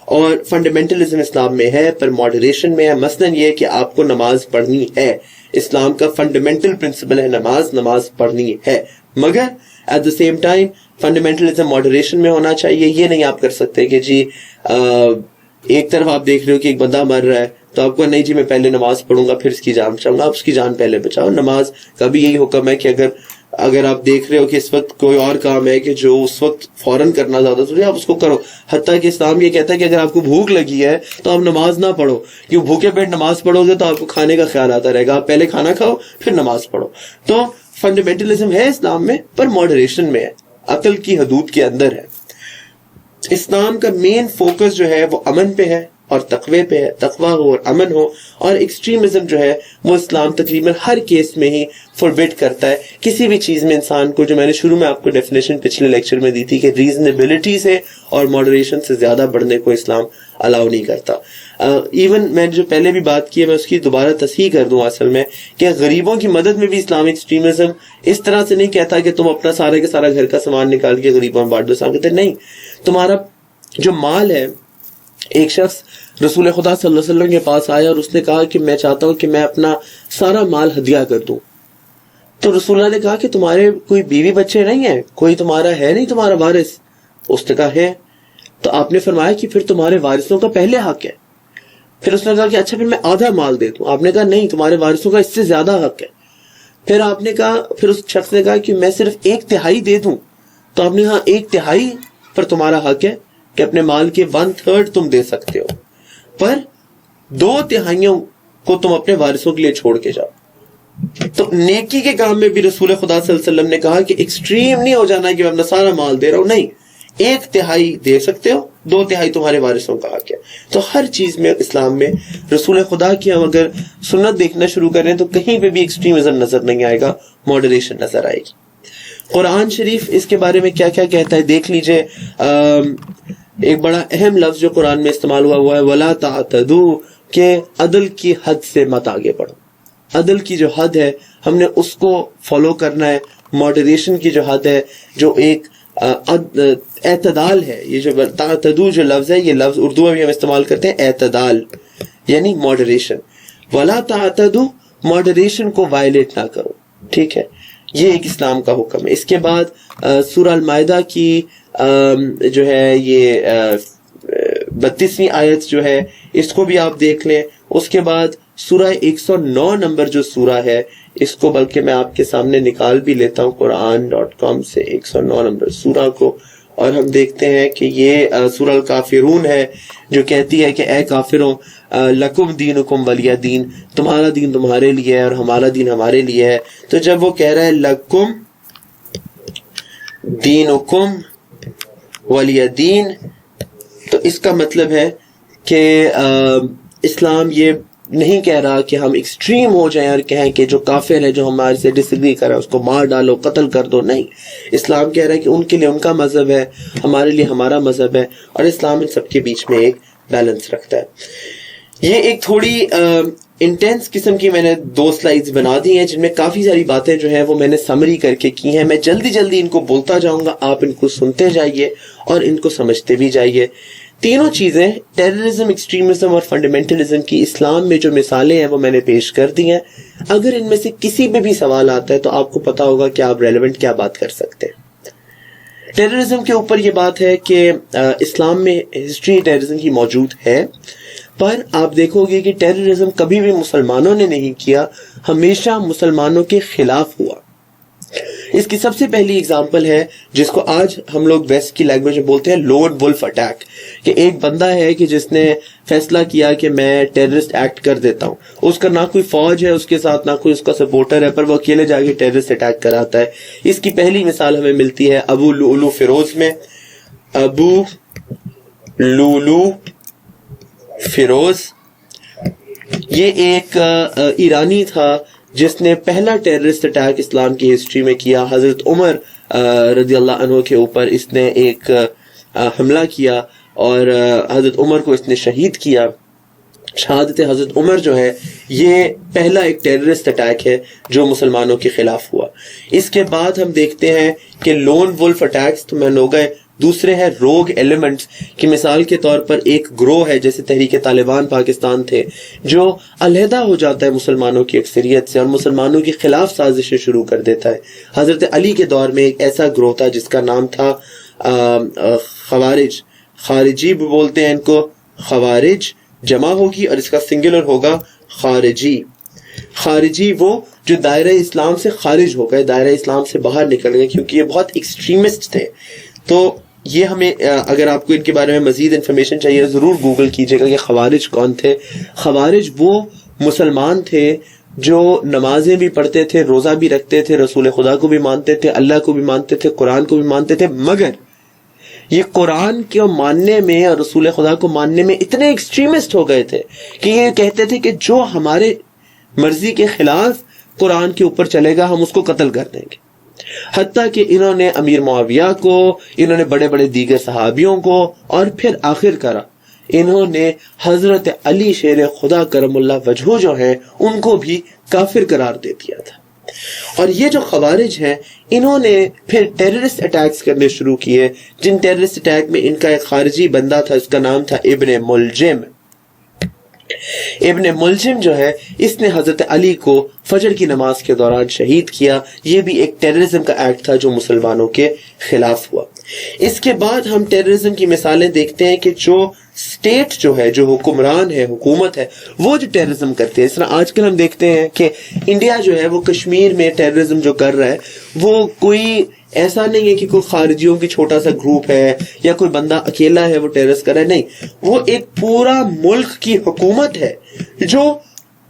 اور فنڈامنٹلزم اسلام میں ہے پر ماڈریشن میں ہے. مثلاً یہ کہ آپ کو نماز پڑھنی ہے, اسلام کا فنڈامنٹل پرنسپل ہے نماز پڑھنی ہے, مگر at the same time fundamentalism moderation میں ہونا چاہیے. یہ نہیں آپ کر سکتے کہ جی ایک طرف آپ دیکھ رہے ہو کہ ایک بندہ مر رہا ہے تو آپ کو نہیں جی میں پہلے نماز پڑھوں گا پھر اس کی جان بچاؤں گا. آپ اس کی جان پہلے بچاؤ. نماز کا بھی یہی حکم ہے کہ اگر اگر آپ دیکھ رہے ہو کہ اس وقت کوئی اور کام ہے کہ جو اس وقت فوراً کرنا زیادہ ضروری ہے، آپ اس کو کرو. حتیٰ کہ اسلام یہ کہتا ہے کہ اگر آپ کو بھوک لگی ہے تو آپ نماز نہ پڑھو، کیوں بھوکے پیٹ نماز پڑھو گے تو آپ کو کھانے کا خیال آتا رہے گا. آپ پہلے کھانا کھاؤ پھر نماز پڑھو. تو فنڈامنٹلزم ہے اسلام میں، پر ماڈریشن میں ہے، عقل کی حدود کے اندر ہے. اسلام کا مین فوکس جو ہے وہ امن پہ ہے اور تقوی پہ ہے، تقوی ہو اور امن ہو. اور ایکسٹریمزم جو ہے وہ اسلام تقریباً ہر کیس میں ہی فوربٹ کرتا ہے. کسی بھی چیز میں انسان کو، جو میں نے شروع میں آپ کو ڈیفینیشن پچھلے لیکچر میں دی تھی کہ ریزنیبلٹی سے اور ماڈریشن سے زیادہ بڑھنے کو اسلام الاؤ نہیں کرتا. ایون میں جو پہلے بھی بات کی ہے میں اس کی دوبارہ تصحیح کر دوں اصل میں، کہ غریبوں کی مدد میں بھی اسلام ایکسٹریمزم اس طرح سے نہیں کہتا کہ تم اپنا سارا کے سارا گھر کا سامان نکال کے غریبوں میں بانٹ دو. اسلام کہتے نہیں، تمہارا جو مال ہے، ایک شخص رسول خدا صلی اللہ علیہ وسلم کے پاس آیا اور اس نے کہا کہ میں چاہتا ہوں کہ میں اپنا سارا مال ہدیہ کر دوں. تو رسول اللہ نے کہا کہ تمہارے کوئی بیوی بچے نہیں ہیں، کوئی تمہارا ہے نہیں تمہارا وارث؟ اس نے کہا ہے. تو آپ نے فرمایا کہ پھر تمہارے وارثوں کا پہلے حق ہے. پھر اس نے کہا کہ اچھا پھر میں آدھا مال دے دوں. آپ نے کہا نہیں، تمہارے وارثوں کا اس سے زیادہ حق ہے. پھر آپ نے کہا، پھر اس شخص نے کہا کہ میں صرف 1/3 دے دوں. تو آپ نے کہا 1/3 پر تمہارا حق ہے کہ اپنے مال کے 1/3 تم دے سکتے ہو، پر 2/3 کو تم اپنے وارثوں کے لیے چھوڑ کے جاؤ. تو نیکی کے کام میں بھی رسول خدا صلی اللہ علیہ وسلم نے کہا کہ ایکسٹریم نہیں ہو جانا کہ میں اپنا سارا مال دے رہا ہوں، نہیں، 1/3 دے سکتے ہو، 2/3 تمہارے وارثوں کا حق ہے. تو ہر چیز میں اسلام میں رسول خدا کی ہم اگر سنت دیکھنا شروع کریں تو کہیں پہ بھی ایکسٹریمزم نظر نہیں آئے گا، ماڈریشن نظر آئے گی. قرآن شریف اس کے بارے میں کیا کیا کہتا ہے دیکھ لیجئے. ایک بڑا اہم لفظ جو قرآن میں استعمال ہوا ہے وَلَا تَعْتَدُوا، کہ عدل کی حد سے مت آگے بڑھو. عدل کی جو حد ہے ہم نے اس کو فالو کرنا ہے. ماڈریشن کی جو حد ہے، جو ایک اعتدال ہے، یہ جو تعتدو جو لفظ ہے، یہ لفظ اردو میں بھی ہم استعمال کرتے ہیں، اعتدال یعنی ماڈریشن. وَلَا تَعْتَدُوا، ماڈریشن کو وائلیٹ نہ کرو. ٹھیک ہے، یہ ایک اسلام کا حکم ہے. اس کے بعد سورہ المائدہ کی جو ہے یہ 32ویں آیت جو ہے اس کو بھی آپ دیکھ لیں. اس کے بعد سورہ 109 نمبر جو سورہ ہے، اس کو بلکہ میں آپ کے سامنے نکال بھی لیتا ہوں قرآن.com سے 109 نمبر سورہ کو، اور ہم دیکھتے ہیں کہ یہ سورہ الکافرون ہے جو کہتی ہے کہ اے کافروں، لکم دینکم ولی دین، تمہارا دین تمہارے لیے ہے اور ہمارا دین ہمارے لیے ہے. تو جب وہ کہہ رہا ہے لکم دینکم ولی دین، تو اس کا مطلب ہے کہ اسلام یہ نہیں کہہ رہا کہ ہم ایکسٹریم ہو جائیں اور کہیں کہ جو کافر ہے، جو ہمارے سے ڈس ایگری کر رہا ہے، اس کو مار ڈالو، قتل کر دو. نہیں، اسلام کہہ رہا ہے کہ ان کے لیے ان کا مذہب ہے، ہمارے لیے ہمارا مذہب ہے، اور اسلام ان سب کے بیچ میں ایک بیلنس رکھتا ہے. یہ ایک تھوڑی انٹینس قسم کی میں نے 2 سلائیڈز بنا دی ہیں جن میں کافی ساری باتیں جو ہیں وہ میں نے سمری کر کے کی ہیں. میں جلدی جلدی ان کو بولتا جاؤں گا، آپ ان کو سنتے جائیے اور ان کو سمجھتے بھی جائیے. تینوں چیزیں، ٹیررزم، ایکسٹریمزم اور فنڈامنٹلزم کی اسلام میں جو مثالیں ہیں وہ میں نے پیش کر دی ہیں. اگر ان میں سے کسی میں بھی سوال آتا ہے تو آپ کو پتا ہوگا کہ آپ ریلیونٹ کیا بات کر سکتے ہیں. ٹیررزم کے اوپر یہ بات ہے کہ اسلام میں ہسٹری ٹیررزم کی موجود ہے، پر آپ دیکھو گے کہ ٹیررزم کبھی بھی مسلمانوں نے نہیں کیا، ہمیشہ مسلمانوں کے خلاف ہوا. اس کی سب سے پہلی اگزامپل ہے جس کو آج ہم لوگ ویسٹ کی لینگویج میں بولتے ہیں لون ولف اٹیک، کہ ایک بندہ ہے کہ جس نے فیصلہ کیا کہ میں ٹیررسٹ ایکٹ کر دیتا ہوں. اس کا نہ کوئی فوج ہے اس کے ساتھ، نہ کوئی اس کا سپورٹر ہے، پر وہ اکیلے جا کے ٹیررسٹ اٹیک کراتا ہے. اس کی پہلی مثال ہمیں ملتی ہے ابو لولو فیروز میں. ابو لولو فیروز یہ ایک ایرانی تھا جس نے پہلا ٹیررسٹ اٹیک اسلام کی ہسٹری میں کیا. حضرت عمر رضی اللہ عنہ کے اوپر اس نے ایک حملہ کیا اور حضرت عمر کو اس نے شہید کیا. شہادت حضرت عمر جو ہے یہ پہلا ایک ٹیررسٹ اٹیک ہے جو مسلمانوں کے خلاف ہوا. اس کے بعد ہم دیکھتے ہیں کہ لون ولف اٹیکس تو میں ہو گئے. دوسرے ہیں روگ ایلیمنٹس کی مثال کے طور پر ایک گروہ ہے جیسے تحریک طالبان پاکستان تھے جو علیحدہ ہو جاتا ہے مسلمانوں کی اکثریت سے اور مسلمانوں کے خلاف سازشیں شروع کر دیتا ہے. حضرت علی کے دور میں ایک ایسا گروہ تھا جس کا نام تھا خوارج، خارجی بھی بولتے ہیں ان کو. خوارج جمع ہوگی اور اس کا سنگولر ہوگا خارجی. خارجی وہ جو دائرہ اسلام سے خارج ہو گئے, دائرہ اسلام سے باہر نکل گئے, کیونکہ یہ بہت ایکسٹریمسٹ تھے. تو یہ ہمیں اگر آپ کو ان کے بارے میں مزید انفارمیشن چاہیے ضرور گوگل کیجیے گا کہ خوارج کون تھے. خوارج وہ مسلمان تھے جو نمازیں بھی پڑھتے تھے, روزہ بھی رکھتے تھے, رسول خدا کو بھی مانتے تھے, اللہ کو بھی مانتے تھے, قرآن کو بھی مانتے تھے, مگر یہ قرآن کو ماننے میں اور رسول خدا کو ماننے میں اتنے ایکسٹریمسٹ ہو گئے تھے کہ یہ کہتے تھے کہ جو ہمارے مرضی کے خلاف قرآن کے اوپر چلے گا ہم اس کو قتل کر دیں گے. حتیٰ کہ انہوں نے امیر معاویہ کو, انہوں نے بڑے بڑے دیگر صحابیوں کو, اور پھر آخر کار انہوں نے حضرت علی شیر خدا کرم اللہ وجہہ جو ہیں ان کو بھی کافر قرار دے دیا تھا. اور یہ جو خوارج ہیں انہوں نے پھر ٹیررسٹ اٹیکس کرنے شروع کیے, جن ٹیررسٹ اٹیک میں ان کا ایک خارجی بندہ تھا, اس کا نام تھا ابن ملجم. ابن ملجم جو ہے اس نے حضرت علی کو فجر کی نماز کے دوران شہید کیا. یہ بھی ایک ٹیررزم کا ایکٹ تھا جو مسلمانوں کے خلاف ہوا. اس کے بعد ہم ٹیررزم کی مثالیں دیکھتے ہیں کہ جو اسٹیٹ جو ہے, جو حکمران ہے, حکومت ہے, وہ جو ٹیررزم کرتے ہیں. اس طرح آج کل ہم دیکھتے ہیں کہ انڈیا جو ہے وہ کشمیر میں ٹیررزم جو کر رہا ہے وہ کوئی ایسا نہیں ہے کہ کوئی خارجیوں کی چھوٹا سا گروپ ہے یا کوئی بندہ اکیلا ہے وہ ٹیررس کر رہا ہے. نہیں, وہ ایک پورا ملک کی حکومت ہے جو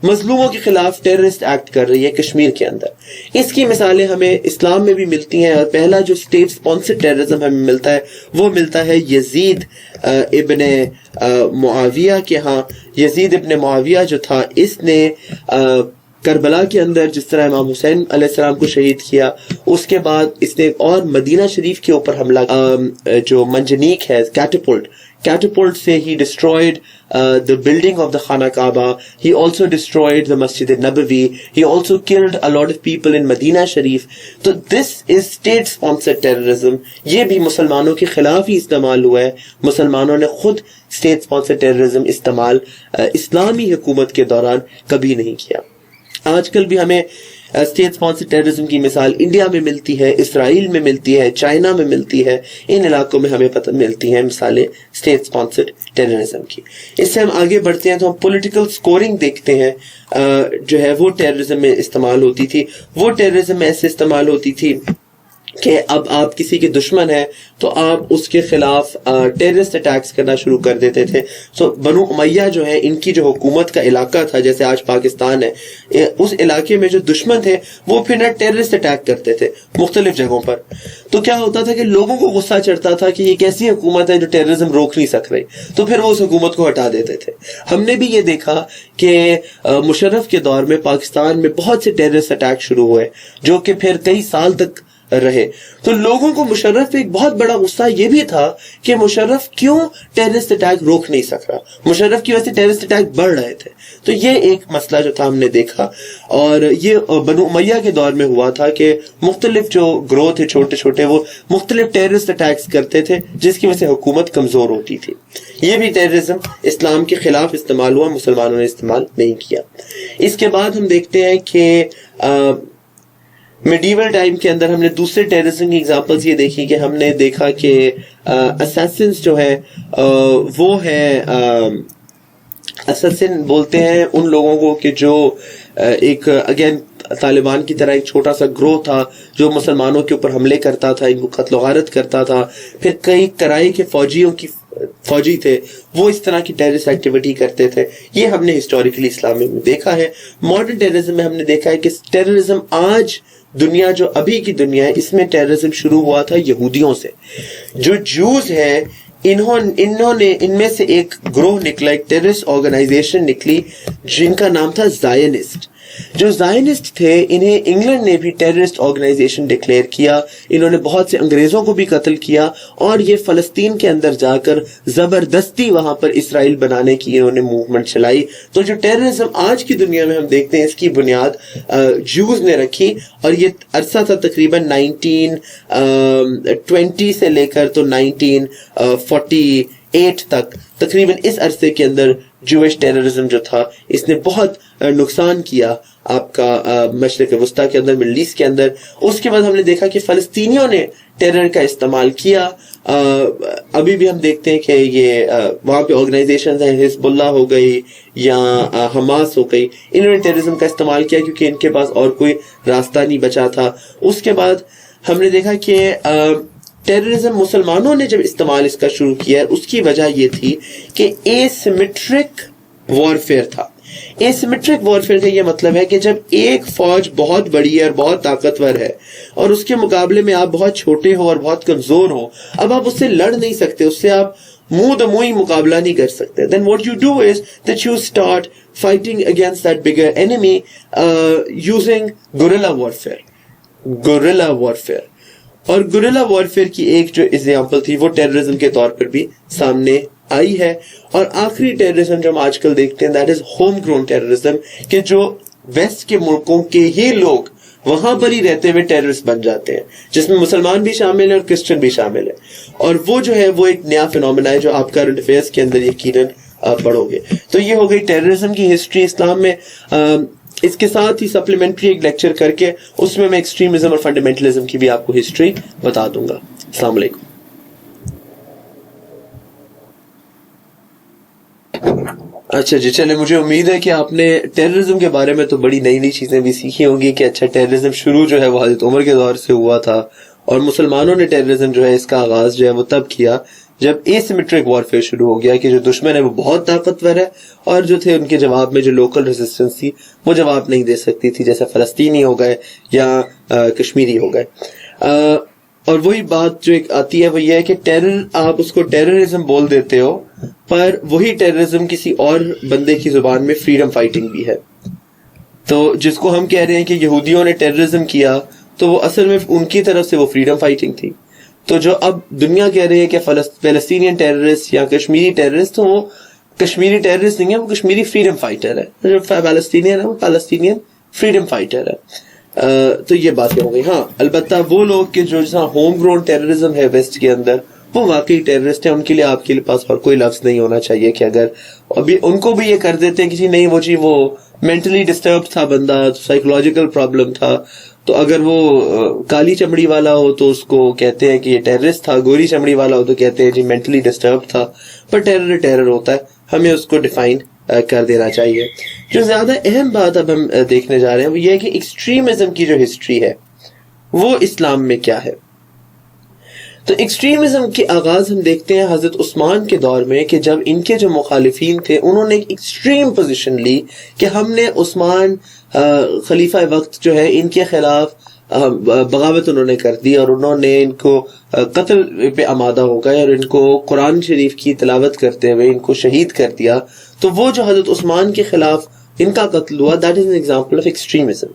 مظلوموں کے خلاف ٹیررسٹ ایکٹ کر رہی ہے کشمیر کے اندر. اس کی مثالیں ہمیں اسلام میں بھی ملتی ہیں, اور پہلا جو اسٹیٹ اسپانسر ٹیررزم ہمیں ملتا ہے وہ ملتا ہے یزید ابن معاویہ کے ہاں. یزید ابن معاویہ جو تھا اس نے کربلا کے اندر جس طرح امام حسین علیہ السلام کو شہید کیا, اس کے بعد اس نے ایک اور مدینہ شریف کے اوپر حملہ, جو منجنیق ہے, catapult سے he destroyed the building of the Khana Kaaba. He also destroyed the Masjid al-Nabawi. He also killed a lot of people in Medina Sharif. So this is state sponsored terrorism. یہ بھی مسلمانوں کے خلاف ہی استعمال ہوا ہے. مسلمانوں نے خود state sponsored terrorism استعمال اسلامی حکومت کے دوران کبھی نہیں کیا. آج کل بھی ہمیں اسٹیٹ اسپانسر ٹیررزم کی مثال انڈیا میں ملتی ہے, اسرائیل میں ملتی ہے, چائنا میں ملتی ہے. ان علاقوں میں ہمیں پتہ ملتی ہیں مثالیں اسٹیٹ اسپانسر ٹیررزم کی. اس سے ہم آگے بڑھتے ہیں تو ہم پولیٹیکل سکورنگ دیکھتے ہیں جو ہے وہ ٹیررزم میں استعمال ہوتی تھی. وہ ٹیررزم میں ایسے استعمال ہوتی تھی کہ اب آپ کسی کے دشمن ہیں تو آپ اس کے خلاف ٹیررسٹ اٹیکس کرنا شروع کر دیتے تھے. سو بنو امیہ جو ہے ان کی جو حکومت کا علاقہ تھا, جیسے آج پاکستان ہے, اس علاقے میں جو دشمن تھے وہ پھر نہ ٹیررسٹ اٹیک کرتے تھے مختلف جگہوں پر. تو کیا ہوتا تھا کہ لوگوں کو غصہ چڑھتا تھا کہ یہ کیسی حکومت ہے جو ٹیررزم روک نہیں سک رہی, تو پھر وہ اس حکومت کو ہٹا دیتے تھے. ہم نے بھی یہ دیکھا کہ مشرف کے دور میں پاکستان میں بہت سے ٹیررسٹ اٹیک شروع ہوئے جو کہ پھر کئی سال تک رہے. تو لوگوں کو مشرف ایک بہت بڑا غصہ یہ بھی تھا کہ مشرف کیوں ٹیررسٹ اٹیک روک نہیں سک رہا, مشرف کی وجہ سے ٹیررسٹ اٹیک بڑھ رہے تھے. تو یہ ایک مسئلہ جو تھا ہم نے دیکھا, اور یہ بنو امیہ کے دور میں ہوا تھا کہ مختلف جو گروہ تھے چھوٹے چھوٹے وہ مختلف ٹیررسٹ اٹیکس کرتے تھے جس کی وجہ سے حکومت کمزور ہوتی تھی. یہ بھی ٹیررزم اسلام کے خلاف استعمال ہوا, مسلمانوں نے استعمال نہیں کیا. اس کے بعد ہم دیکھتے ہیں کہ میڈیول ٹائم کے اندر ہم نے دوسرے ٹیررزم کی ایگزامپلز یہ دیکھی کہ ہم نے دیکھا کہ اساسنز جو ہے وہ ہے, اساسن بولتے ہیں ان لوگوں کو کہ جو ایک اگین طالبان کی طرح ایک چھوٹا سا گروہ تھا جو مسلمانوں کے اوپر حملے کرتا تھا, ان کو قتل و غارت کرتا تھا. پھر کئی کرائے کے فوجی تھے وہ اس طرح کی ٹیررسٹ ایکٹیویٹی کرتے تھے. یہ ہم نے ہسٹوریکلی اسلام میں دیکھا ہے. ماڈرن ٹیررزم میں ہم نے دیکھا ہے کہ ٹیررزم آج دنیا جو ابھی کی دنیا ہے اس میں ٹیررزم شروع ہوا تھا یہودیوں سے. جو جوز ہیں انہوں نے ان میں سے ایک گروہ نکلا, ایک ٹیررسٹ آرگنائزیشن نکلی جن کا نام تھا زائنسٹ. جو زائنسٹ تھے انہیں انگلینڈ نے بھی ٹیررسٹ آرگنائزیشن ڈکلیئر کیا. انہوں نے بہت سے انگریزوں کو بھی قتل کیا اور یہ فلسطین کے اندر جا کر زبردستی وہاں پر اسرائیل بنانے کی انہوں نے موومنٹ چلائی. تو جو ٹیررزم آج کی دنیا میں ہم دیکھتے ہیں اس کی بنیاد جوز نے رکھی, اور یہ عرصہ تھا تقریباً 1920 سے لے کر تو 1948 تک. تقریباً اس عرصے کے اندر جوش ٹیررزم جو تھا اس نے بہت نقصان کیا آپ کا مشرق وسطیٰ کے اندر، مڈل ایسٹ کے اندر. اس کے بعد ہم نے دیکھا کہ فلسطینیوں نے ٹیرر کا استعمال کیا. ابھی بھی ہم دیکھتے ہیں کہ یہ وہاں پہ آرگنائزیشنز ہیں، حزب اللہ ہو گئی یا حماس ہو گئی، انہوں نے ٹیررزم کا استعمال کیا کیونکہ ان کے پاس اور کوئی راستہ نہیں بچا تھا. اس کے بعد ہم نے دیکھا کہ ٹیررزم مسلمانوں نے جب استعمال اس کا شروع کیا، اس کی وجہ یہ تھی کہ اے سیمیٹرک وارفیئر تھا. اے سیمیٹرک وارفیئر کا یہ مطلب ہے کہ جب ایک فوج بہت بڑی ہے اور بہت طاقتور ہے اور اس کے مقابلے میں آپ بہت چھوٹے ہو اور بہت کمزور ہو، اب آپ اس سے لڑ نہیں سکتے، اس سے آپ منہ دموئی مقابلہ نہیں کر سکتے. then what you do is that you start fighting against that bigger enemy using guerrilla warfare. اور گوریلا وارفیئر کی ایک جو ایگزامپل تھی وہ ٹیررزم کے طور پر بھی سامنے آئی ہے. اور آخری ٹیررزم جو ہم آج کل دیکھتے ہیں that is home grown terrorism, کہ جو ویسٹ کے ملکوں کے ہی لوگ وہاں پر ہی رہتے ہوئے ٹیررسٹ بن جاتے ہیں، جس میں مسلمان بھی شامل ہیں اور کرسچن بھی شامل ہیں. اور وہ جو ہے وہ ایک نیا فینومینا ہے جو آپ کرنٹ افیئرس کے اندر یقیناً پڑھو گے. تو یہ ہو گئی ٹیررزم کی ہسٹری اسلام میں. اس کے ساتھ ہی سپلیمنٹری ایک لیکچر کر کے اس میں ایکسٹریمزم اور فنڈامنٹلزم کی بھی آپ کو ہسٹری بتا دوں گا. السلام علیکم. اچھا جی، چلے، مجھے امید ہے کہ آپ نے ٹیررزم کے بارے میں تو بڑی نئی نئی چیزیں بھی سیکھی ہوں گی کہ اچھا ٹیررزم شروع جو ہے وہ حضرت عمر کے دور سے ہوا تھا، اور مسلمانوں نے ٹیررزم جو ہے اس کا آغاز جو ہے وہ تب کیا جب اے سیمیٹرک وارفیئر شروع ہو گیا کہ جو دشمن ہے وہ بہت طاقتور ہے اور جو تھے ان کے جواب میں جو لوکل ریزسٹنس تھی وہ جواب نہیں دے سکتی تھی، جیسے فلسطینی ہو گئے یا کشمیری ہو گئے. اور وہی بات جو ایک آتی ہے وہ یہ ہے کہ ٹیرر، آپ اس کو ٹیررزم بول دیتے ہو پر وہی ٹیررزم کسی اور بندے کی زبان میں فریڈم فائٹنگ بھی ہے. تو جس کو ہم کہہ رہے ہیں کہ یہودیوں نے ٹیررزم کیا تو وہ اصل میں ان کی طرف سے وہ فریڈم فائٹنگ تھی. تو جو اب دنیا کہہ رہی ہے کہ فلسطینین ٹیررسٹ یا کشمیری ٹیررسٹ، تو وہ کشمیری ٹیررسٹ نہیں ہے، وہ کشمیری فریڈم فائٹر ہے. جو فلسطینین ہے وہ فلسطینین فریڈم فائٹر ہے. تو یہ باتیں ہو گئی. ہاں البتہ وہ لوگ کہ جو جیسا ہوم گرون ٹیررزم ہے ویسٹ کے اندر، وہ واقعی ٹیررسٹ ہیں، ان کے لیے آپ کے پاس اور کوئی لفظ نہیں ہونا چاہیے کہ اگر ابھی ان کو بھی یہ کر دیتے ہیں کسی نہیں، وہ جی وہ مینٹلی ڈسٹرب تھا بندہ، سائیکولوجیکل پرابلم تھا، تو اگر وہ کالی چمڑی والا ہو تو اس کو کہتے ہیں کہ یہ ٹیررسٹ تھا، گوری چمڑی والا ہو تو کہتے ہیں جی مینٹلی ڈسٹرب تھا. پر ٹیرر ٹیرر ہوتا ہے، ہمیں اس کو ڈیفائن کر دینا چاہیے. جو زیادہ اہم بات اب ہم دیکھنے جا رہے ہیں وہ یہ ہے کہ ایکسٹریمزم کی جو ہسٹری ہے وہ اسلام میں کیا ہے. تو ایکسٹریمزم کے آغاز ہم دیکھتے ہیں حضرت عثمان کے دور میں، کہ جب ان کے جو مخالفین تھے انہوں نے ایک ایکسٹریم پوزیشن لی کہ ہم نے عثمان خلیفہ وقت جو ہے ان کے خلاف بغاوت انہوں نے کر دی اور انہوں نے ان کو قتل پہ آمادہ ہو گئے اور ان کو قرآن شریف کی تلاوت کرتے ہوئے ان کو شہید کر دیا. تو وہ جو حضرت عثمان کے خلاف ان کا قتل ہوا، that is an example of extremism.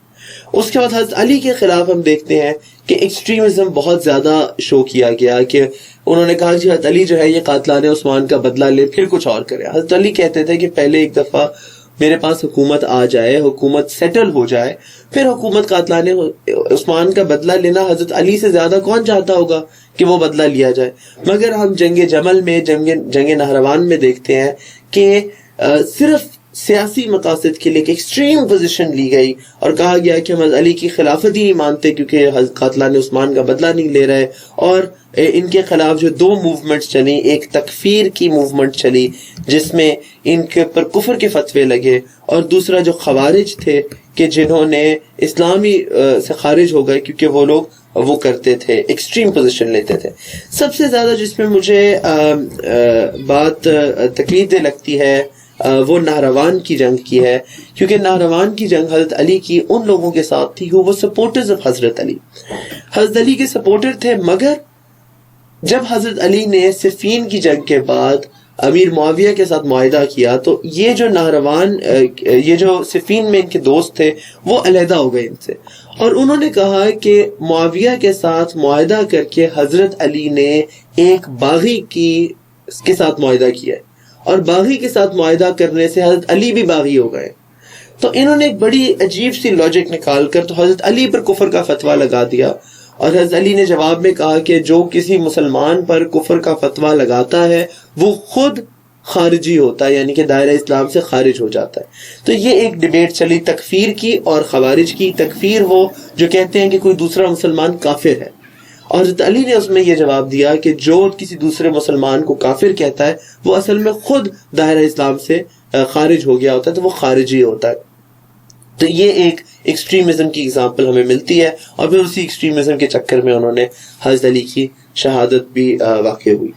اس کے بعد حضرت علی کے خلاف ہم دیکھتے ہیں کہ ایکسٹریمزم بہت زیادہ شو کیا گیا کہ انہوں نے کہا کہ حضرت علی جو ہے یہ قاتلان عثمان کا بدلہ لے پھر کچھ اور کرے. حضرت علی کہتے تھے کہ پہلے ایک دفعہ میرے پاس حکومت آ جائے، حکومت سیٹل ہو جائے، پھر حکومت قاتلان عثمان کا بدلہ لینا حضرت علی سے زیادہ کون چاہتا ہوگا کہ وہ بدلہ لیا جائے. مگر ہم جنگ جمل میں، جنگ نہروان میں دیکھتے ہیں کہ صرف سیاسی مقاصد کے لیے ایک ایکسٹریم پوزیشن لی گئی اور کہا گیا کہ ہم علی کی خلافت ہی نہیں مانتے کیونکہ قاتلان عثمان کا بدلہ نہیں لے رہے. اور ان کے خلاف جو دو موومنٹس چلی، ایک تکفیر کی موومنٹ چلی جس میں ان کے پر کفر کے فتوے لگے، اور دوسرا جو خوارج تھے کہ جنہوں نے اسلامی سے خارج ہو گئے کیونکہ وہ لوگ وہ کرتے تھے، ایکسٹریم پوزیشن لیتے تھے. سب سے زیادہ جس میں مجھے بات تکلیف دہ لگتی ہے وہ نہروان کی جنگ کی ہے، کیونکہ نہروان کی جنگ حضرت علی کی ان لوگوں کے ساتھ تھی وہ سپورٹرز آف حضرت علی، حضرت علی کے سپورٹر تھے. مگر جب حضرت علی نے صفین کی جنگ کے بعد امیر معاویہ کے ساتھ معاہدہ کیا تو یہ جو نہروان، یہ جو صفین میں ان کے دوست تھے وہ علیحدہ ہو گئے ان سے، اور انہوں نے کہا کہ معاویہ کے ساتھ معاہدہ کر کے حضرت علی نے ایک باغی کے ساتھ معاہدہ کیا ہے، اور باغی کے ساتھ معاہدہ کرنے سے حضرت علی بھی باغی ہو گئے. تو انہوں نے ایک بڑی عجیب سی لاجک نکال کر تو حضرت علی پر کفر کا فتویٰ لگا دیا، اور حضرت علی نے جواب میں کہا کہ جو کسی مسلمان پر کفر کا فتویٰ لگاتا ہے وہ خود خارجی ہوتا ہے، یعنی کہ دائرہ اسلام سے خارج ہو جاتا ہے. تو یہ ایک ڈیبیٹ چلی تکفیر کی اور خوارج کی. تکفیر وہ جو کہتے ہیں کہ کوئی دوسرا مسلمان کافر ہے، اور حضرت علی نے اس میں یہ جواب دیا کہ جو کسی دوسرے مسلمان کو کافر کہتا ہے وہ اصل میں خود دائرہ اسلام سے خارج ہو گیا ہوتا ہے، تو وہ خارجی ہوتا ہے. تو یہ ایک ایکسٹریمزم کی اگزامپل ہمیں ملتی ہے، اور پھر اسی ایکسٹریمزم کے چکر میں انہوں نے حضرت علی کی شہادت بھی واقع ہوئی.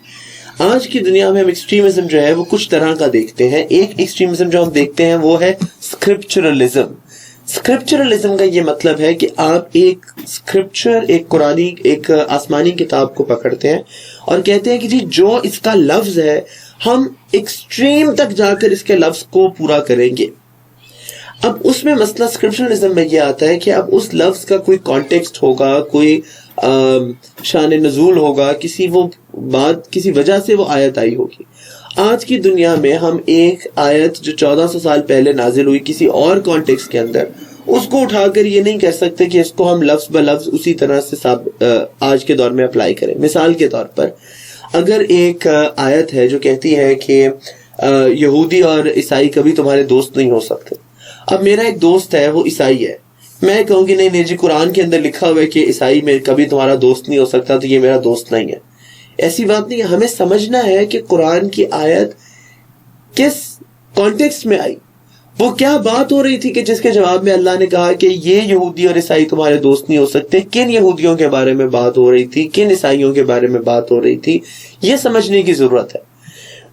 آج کی دنیا میں ہم ایکسٹریمزم جو ہے وہ کچھ طرح کا دیکھتے ہیں. ایک ایکسٹریمزم جو ہم دیکھتے ہیں وہ ہے اسکرپچرلزم. اسکرپچرلزم کا یہ مطلب ہے کہ آپ ایک اسکرپچر، ایک قرآنی، ایک آسمانی کتاب کو پکڑتے ہیں اور کہتے ہیں کہ جی جو اس کا لفظ ہے ہم ایکسٹریم تک جا کر اس کے لفظ کو پورا کریں گے. اب اس میں مسئلہ اسکرپچرلزم میں یہ آتا ہے کہ اب اس لفظ کا کوئی کانٹیکسٹ ہوگا، کوئی شان نزول ہوگا، کسی وہ بات، کسی وجہ سے وہ آیت آئی ہوگی. آج کی دنیا میں ہم ایک آیت جو 1400 سال پہلے نازل ہوئی کسی اور کانٹیکسٹ کے اندر، اس کو اٹھا کر یہ نہیں کہہ سکتے کہ اس کو ہم لفظ بہ لفظ اسی طرح سے آج کے دور میں اپلائی کریں. مثال کے طور پر اگر ایک آیت ہے جو کہتی ہے کہ یہودی اور عیسائی کبھی تمہارے دوست نہیں ہو سکتے. اب میرا ایک دوست ہے، وہ عیسائی ہے، میں کہوں گی نہیں جی قرآن کے اندر لکھا ہوا ہے کہ عیسائی میں کبھی تمہارا دوست نہیں ہو سکتا، تو یہ میرا دوست نہیں ہے. ایسی بات نہیں ہے. ہمیں سمجھنا ہے کہ قرآن کی آیت کس کانٹیکسٹ میں آئی، وہ کیا بات ہو رہی تھی کہ جس کے جواب میں اللہ نے کہا کہ یہ یہودی اور عیسائی تمہارے دوست نہیں ہو سکتے. کن یہودیوں کے بارے میں بات ہو رہی تھی، کن عیسائیوں کے بارے میں بات ہو رہی تھی، یہ سمجھنے کی ضرورت ہے.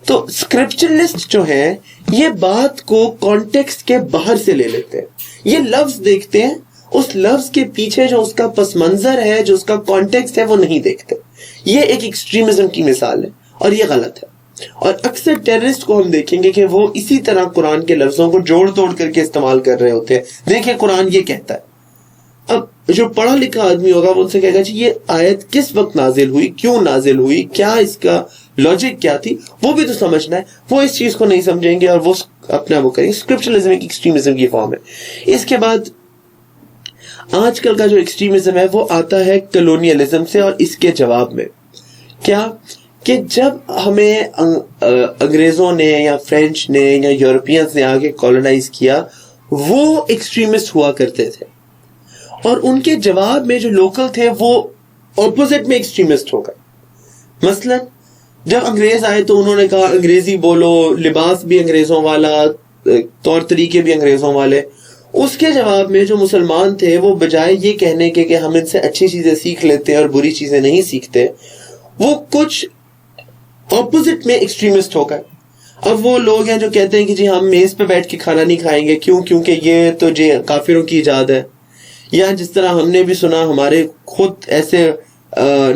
تو اسکرپچرلسٹ جو ہیں یہ بات کو کانٹیکسٹ کے باہر سے لے لیتے ہیں. یہ لفظ دیکھتے ہیں، اس لفظ کے پیچھے جو اس کا پس منظر ہے، جو اس کا کانٹیکسٹ ہے، وہ نہیں دیکھتے. یہ ایک ایکسٹریمزم کی مثال ہے اور یہ غلط ہے. اور اکثر ٹیررسٹ کو ہم دیکھیں گے کہ وہ اسی طرح قرآن کے لفظوں کو جوڑ توڑ کر کے استعمال کر رہے ہوتے ہیں. دیکھیں قرآن یہ کہتا ہے. اب جو پڑھا لکھا آدمی ہوگا وہ ان سے کہے گا جی یہ آیت کس وقت نازل ہوئی، کیوں نازل ہوئی، کیا اس کا لاجک کیا تھی، وہ بھی تو سمجھنا ہے. وہ اس چیز کو نہیں سمجھیں گے اور وہ اپنا وہ کریں گے. اسکرپچرلزم ایک ایکسٹریمزم کی فارم ہے. اس کے بعد آج کل کا جو ایکسٹریمزم ہے وہ آتا ہے کلونیلزم سے، اور اس کے جواب میں کیا کہ جب ہمیں انگریزوں نے یا فرینچ نے یا یورپینز نے آگے کولونائز کیا، وہ ایکسٹریمسٹ ہوا کرتے تھے، اور ان کے جواب میں جو لوکل تھے وہ اپوزٹ میں ایکسٹریمسٹ ہو گئے. مثلا جب انگریز آئے تو انہوں نے کہا انگریزی بولو، لباس بھی انگریزوں والا، طور طریقے بھی انگریزوں والے. اس کے جواب میں جو مسلمان تھے وہ بجائے یہ کہنے کے کہ ہم ان سے اچھی چیزیں سیکھ لیتے ہیں اور بری چیزیں نہیں سیکھتے، وہ کچھ اپوزٹ میں ایکسٹریمسٹ ہو گئے. اب وہ لوگ ہیں جو کہتے ہیں کہ جی ہم میز پہ بیٹھ کے کھانا نہیں کھائیں گے، کیوں؟ کیونکہ یہ تو جی کافروں کی ایجاد ہے. یا جس طرح ہم نے بھی سنا، ہمارے خود ایسے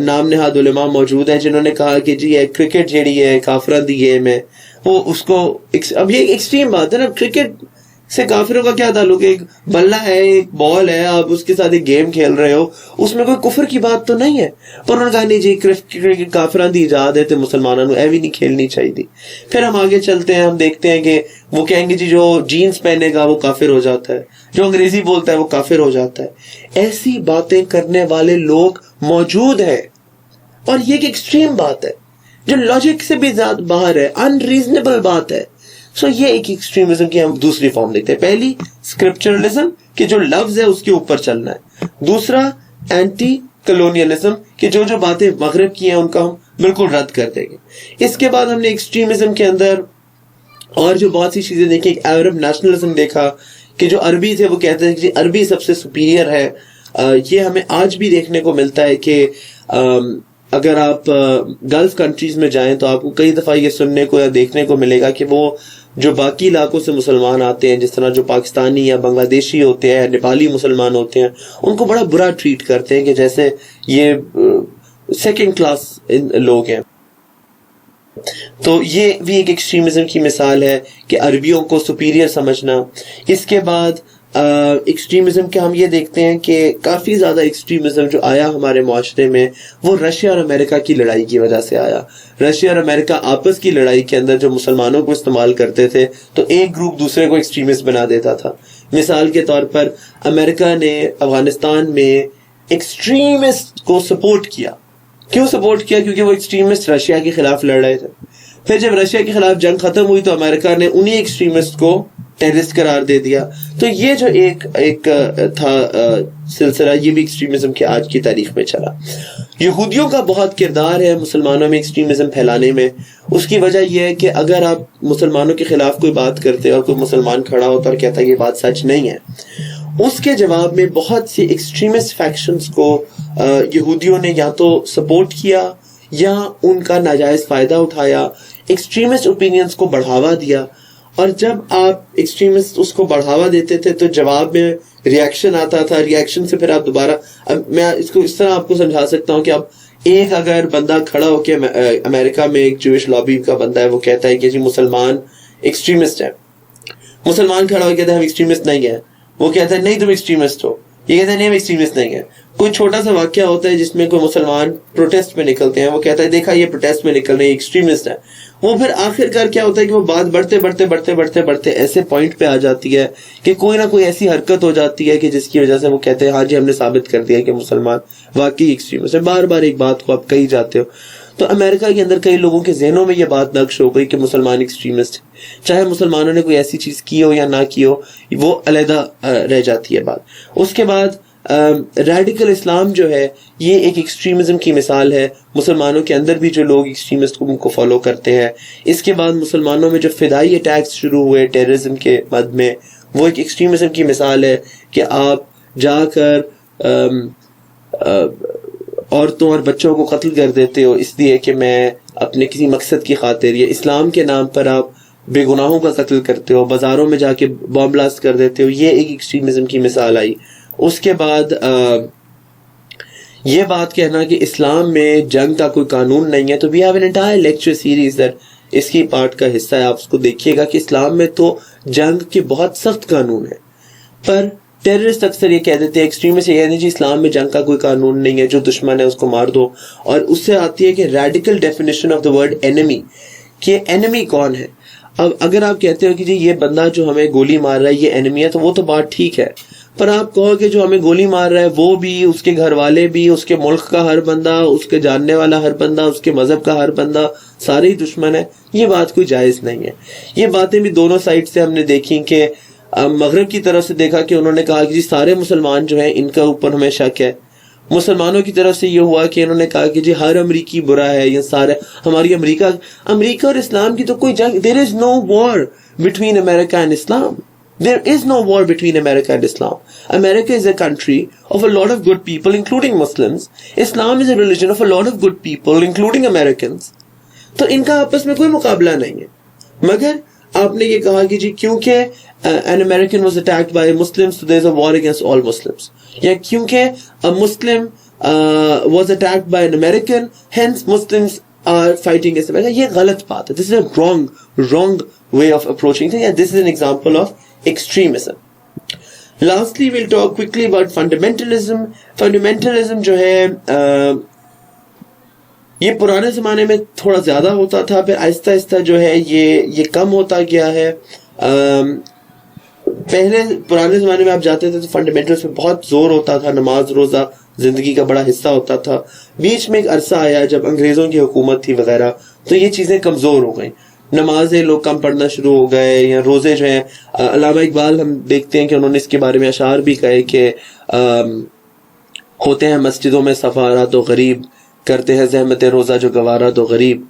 نام نہاد علماء موجود ہیں جنہوں نے کہا کہ جی کرکٹ جیڑی ہے کافراں دی گیم ہے. وہ اس کو اب یہ ایکسٹریم بات ہے نا، کرکٹ سے کافروں کا کیا تعلق ہے؟ ایک بلہ ہے، ایک بال ہے، آپ اس کے ساتھ ایک گیم کھیل رہے ہو، اس میں کوئی کفر کی بات تو نہیں ہے. پر انہوں نے کہا نہیں جی کرکٹ کافراں دی ایجاد ہے تو مسلمانوں نے ایوی نہیں کھیلنی چاہیے. پھر ہم آگے چلتے ہیں، ہم دیکھتے ہیں کہ وہ کہیں گے جی جو جینز پہنے گا وہ کافر ہو جاتا ہے، جو انگریزی بولتا ہے وہ کافر ہو جاتا ہے. ایسی باتیں کرنے والے لوگ موجود ہیں، اور یہ ایک ایکسٹریم بات ہے جو لاجک سے بھی زیادہ باہر ہے، انریزنیبل بات ہے. سو یہ ایک ایکسٹریمزم کی ہم دوسری فارم دیکھتے ہیں. پہلی اسکرپچرلزم کہ جو لفظ ہے اس کے اوپر چلنا ہے. دوسرا اینٹی کلونیلزم کہ جو باتیں مغرب کی ہیں ان کا ہم بالکل رد کر دیں گے. اس کے بعد ہم نے ایکسٹریمزم کے اندر اور جو بہت سی چیزیں دیکھی، عرب نیشنلزم دیکھا کہ جو عربی تھے وہ کہتے ہیں کہ عربی سب سے سپیریئر ہے. یہ ہمیں آج بھی دیکھنے کو ملتا ہے کہ اگر آپ گلف کنٹریز میں جائیں تو آپ کو کئی دفعہ یہ سننے کو یا دیکھنے کو ملے گا کہ وہ جو باقی علاقوں سے مسلمان آتے ہیں، جس طرح جو پاکستانی یا بنگلہ دیشی ہوتے ہیں یا نیپالی مسلمان ہوتے ہیں، ان کو بڑا برا ٹریٹ کرتے ہیں کہ جیسے یہ سیکنڈ کلاس لوگ ہیں. تو یہ بھی ایک ایکسٹریمزم کی مثال ہے کہ عربیوں کو سپیریئر سمجھنا. اس کے بعد ایکسٹریمزم کے ہم یہ دیکھتے ہیں کہ کافی زیادہ ایکسٹریمزم جو آیا ہمارے معاشرے میں وہ رشیا اور امریکہ کی لڑائی کی وجہ سے آیا. رشیا اور امریکہ آپس کی لڑائی کے اندر جو مسلمانوں کو استعمال کرتے تھے تو ایک گروپ دوسرے کو ایکسٹریمسٹ بنا دیتا تھا. مثال کے طور پر امریکہ نے افغانستان میں ایکسٹریمسٹ کو سپورٹ کیا. کیوں سپورٹ کیا؟ کیونکہ وہ ایکسٹریمسٹ رشیا کے خلاف لڑ رہے تھے. پھر جب رشیا کے خلاف جنگ ختم ہوئی تو امریکہ نے انہی ایکسٹریمسٹ کو ٹیررسٹ قرار دے دیا. تو یہ جو ایک تھا سلسلہ، یہ بھی ایکسٹریمزم کے آج کی تاریخ میں چلا. یہودیوں کا بہت کردار ہے مسلمانوں میں ایکسٹریمزم پھیلانے میں. اس کی وجہ یہ ہے کہ اگر آپ مسلمانوں کے خلاف کوئی بات کرتے اور کوئی مسلمان کھڑا ہوتا اور کہتا ہے یہ بات سچ نہیں ہے، اس کے جواب میں بہت سی ایکسٹریمسٹ فیکشنز کو یہودیوں نے یا تو سپورٹ کیا یا ان کا ناجائز فائدہ اٹھایا، ایکسٹریمسٹ اوپینینز کو بڑھاوا دیا. اور جب آپ ایکسٹریمسٹ اس کو بڑھاوا دیتے تھے تو جواب میں ریاکشن آتا تھا. ریاکشن سے پھر آپ دوبارہ، میں اس کو اس طرح آپ کو سمجھا سکتا ہوں کہ اب ایک اگر بندہ کھڑا ہو کے امریکہ میں ایک جوش لابی کا بندہ ہے، وہ کہتا ہے کہ جی مسلمان ایکسٹریمسٹ ہے، مسلمان کھڑا ہو کہتا ہے ہم ایکسٹریمسٹ نہیں ہیں، وہ کہتا ہے نہیں تم ایکسٹریمسٹ ہو، یہ کہتا ہے نہیں ہم ایکسٹریمسٹ نہیں ہیں. کوئی چھوٹا سا واقعہ ہوتا ہے جس میں کوئی مسلمان پروٹیسٹ میں نکلتے ہیں، وہ کہتا ہے دیکھا یہ پروٹیسٹ میں نکل رہے ایکسٹریمسٹ ہے. وہ پھر آخر کار کیا ہوتا ہے کہ وہ بات بڑھتے ایسے پوائنٹ پہ آ جاتی ہے کہ کوئی نہ کوئی ایسی حرکت ہو جاتی ہے کہ جس کی وجہ سے وہ کہتے ہیں ہاں جی ہم نے ثابت کر دیا کہ مسلمان واقعی ایکسٹریمسٹ ہے. بار بار ایک بات کو آپ کہی جاتے ہو. تو امریکہ کے اندر کئی لوگوں کے ذہنوں میں یہ بات نقش ہو گئی کہ مسلمان ایکسٹریمسٹ ہے، چاہے مسلمانوں نے کوئی ایسی چیز کی ہو یا نہ کی ہو، وہ علیحدہ رہ جاتی ہے بات. اس کے بعد ریڈیکل اسلام جو ہے یہ ایک ایکسٹریمزم کی مثال ہے. مسلمانوں کے اندر بھی جو لوگ ایکسٹریمسٹ کو فالو کرتے ہیں. اس کے بعد مسلمانوں میں جو فدائی اٹیکس شروع ہوئے ٹیررزم کے مد میں، وہ ایک ایکسٹریمزم کی مثال ہے کہ آپ جا کر عورتوں اور بچوں کو قتل کر دیتے ہو اس لیے کہ میں اپنے کسی مقصد کی خاطر، یا اسلام کے نام پر آپ بے گناہوں کا قتل کرتے ہو، بازاروں میں جا کے بم بلاسٹ کر دیتے ہو. یہ ایک ایکسٹریمزم کی مثال آئی. اس کے بعد یہ بات کہنا کہ اسلام میں جنگ کا کوئی قانون نہیں ہے، تو we have an entire lecture series that اس کی پارٹ کا حصہ ہے، آپ اس کو دیکھیے گا کہ اسلام میں تو جنگ کے بہت سخت قانون ہیں. پر ٹیررسٹ اکثر یہ کہہ دیتے ہیں، ایکسٹریمسٹ یہ نہیں جی اسلام میں جنگ کا کوئی قانون نہیں ہے، جو دشمن ہے اس کو مار دو. اور اس سے آتی ہے کہ radical definition of the word enemy, کہ اینیمی کون ہے. اب اگر آپ کہتے ہو کہ جی یہ بندہ جو ہمیں گولی مار رہا ہے یہ اینیمی ہے، تو وہ تو بات ٹھیک ہے. پر آپ کہو کہ جو ہمیں گولی مار رہا ہے وہ بھی، اس کے گھر والے بھی، اس کے ملک کا ہر بندہ، اس کے جاننے والا ہر بندہ، اس کے مذہب کا ہر بندہ، سارے ہی دشمن ہے، یہ بات کوئی جائز نہیں ہے. یہ باتیں بھی دونوں سائڈ سے ہم نے دیکھی کہ مغرب کی طرف سے دیکھا کہ انہوں نے کہا کہ جی سارے مسلمان جو ہیں ان کا اوپر ہمیں شک ہے. مسلمانوں کی طرف سے یہ ہوا کہ انہوں نے کہا کہ جی ہر امریکی برا ہے، یہ سارے ہماری امریکہ اور اسلام کی تو کوئی جنگ، there is no war between America and Islam. There is no war between America and Islam. America is a country of a lot of good people, including Muslims. Islam is a religion of a lot of good people, including Americans. تو ان کا آپس میں کوئی مقابلہ نہیں ہے. مگر آپ نے یہ کہا کہ جی کیونکہ an American was attacked by Muslims, so there is a war against all Muslims. یا کیونکہ a Muslim was attacked by an American, hence Muslims are fighting against America. یہ غلط بات ہے. This is a wrong way of approaching things. And this is an example of extremism. Lastly, we'll talk quickly about fundamentalism. Fundamentalism جو ہے یہ پرانے زمانے میں تھوڑا زیادہ ہوتا تھا، پھر آہستہ آہستہ جو ہے یہ کم ہوتا گیا ہے. پہلے پرانے زمانے میں آپ جاتے تھے تو فنڈامنٹلز پہ بہت زور ہوتا تھا، نماز روزہ زندگی کا بڑا حصہ ہوتا تھا. بیچ میں ایک عرصہ آیا جب انگریزوں کی حکومت تھی وغیرہ، تو یہ چیزیں کمزور ہو گئیں، نمازیں لوگ کم پڑھنا شروع ہو گئے، یا روزے جو ہیں، علامہ اقبال ہم دیکھتے ہیں کہ انہوں نے اس کے بارے میں اشعار بھی کہے کہ ہوتے ہیں مسجدوں میں سفارا تو غریب، کرتے ہیں زحمت روزہ جو گوارا تو غریب.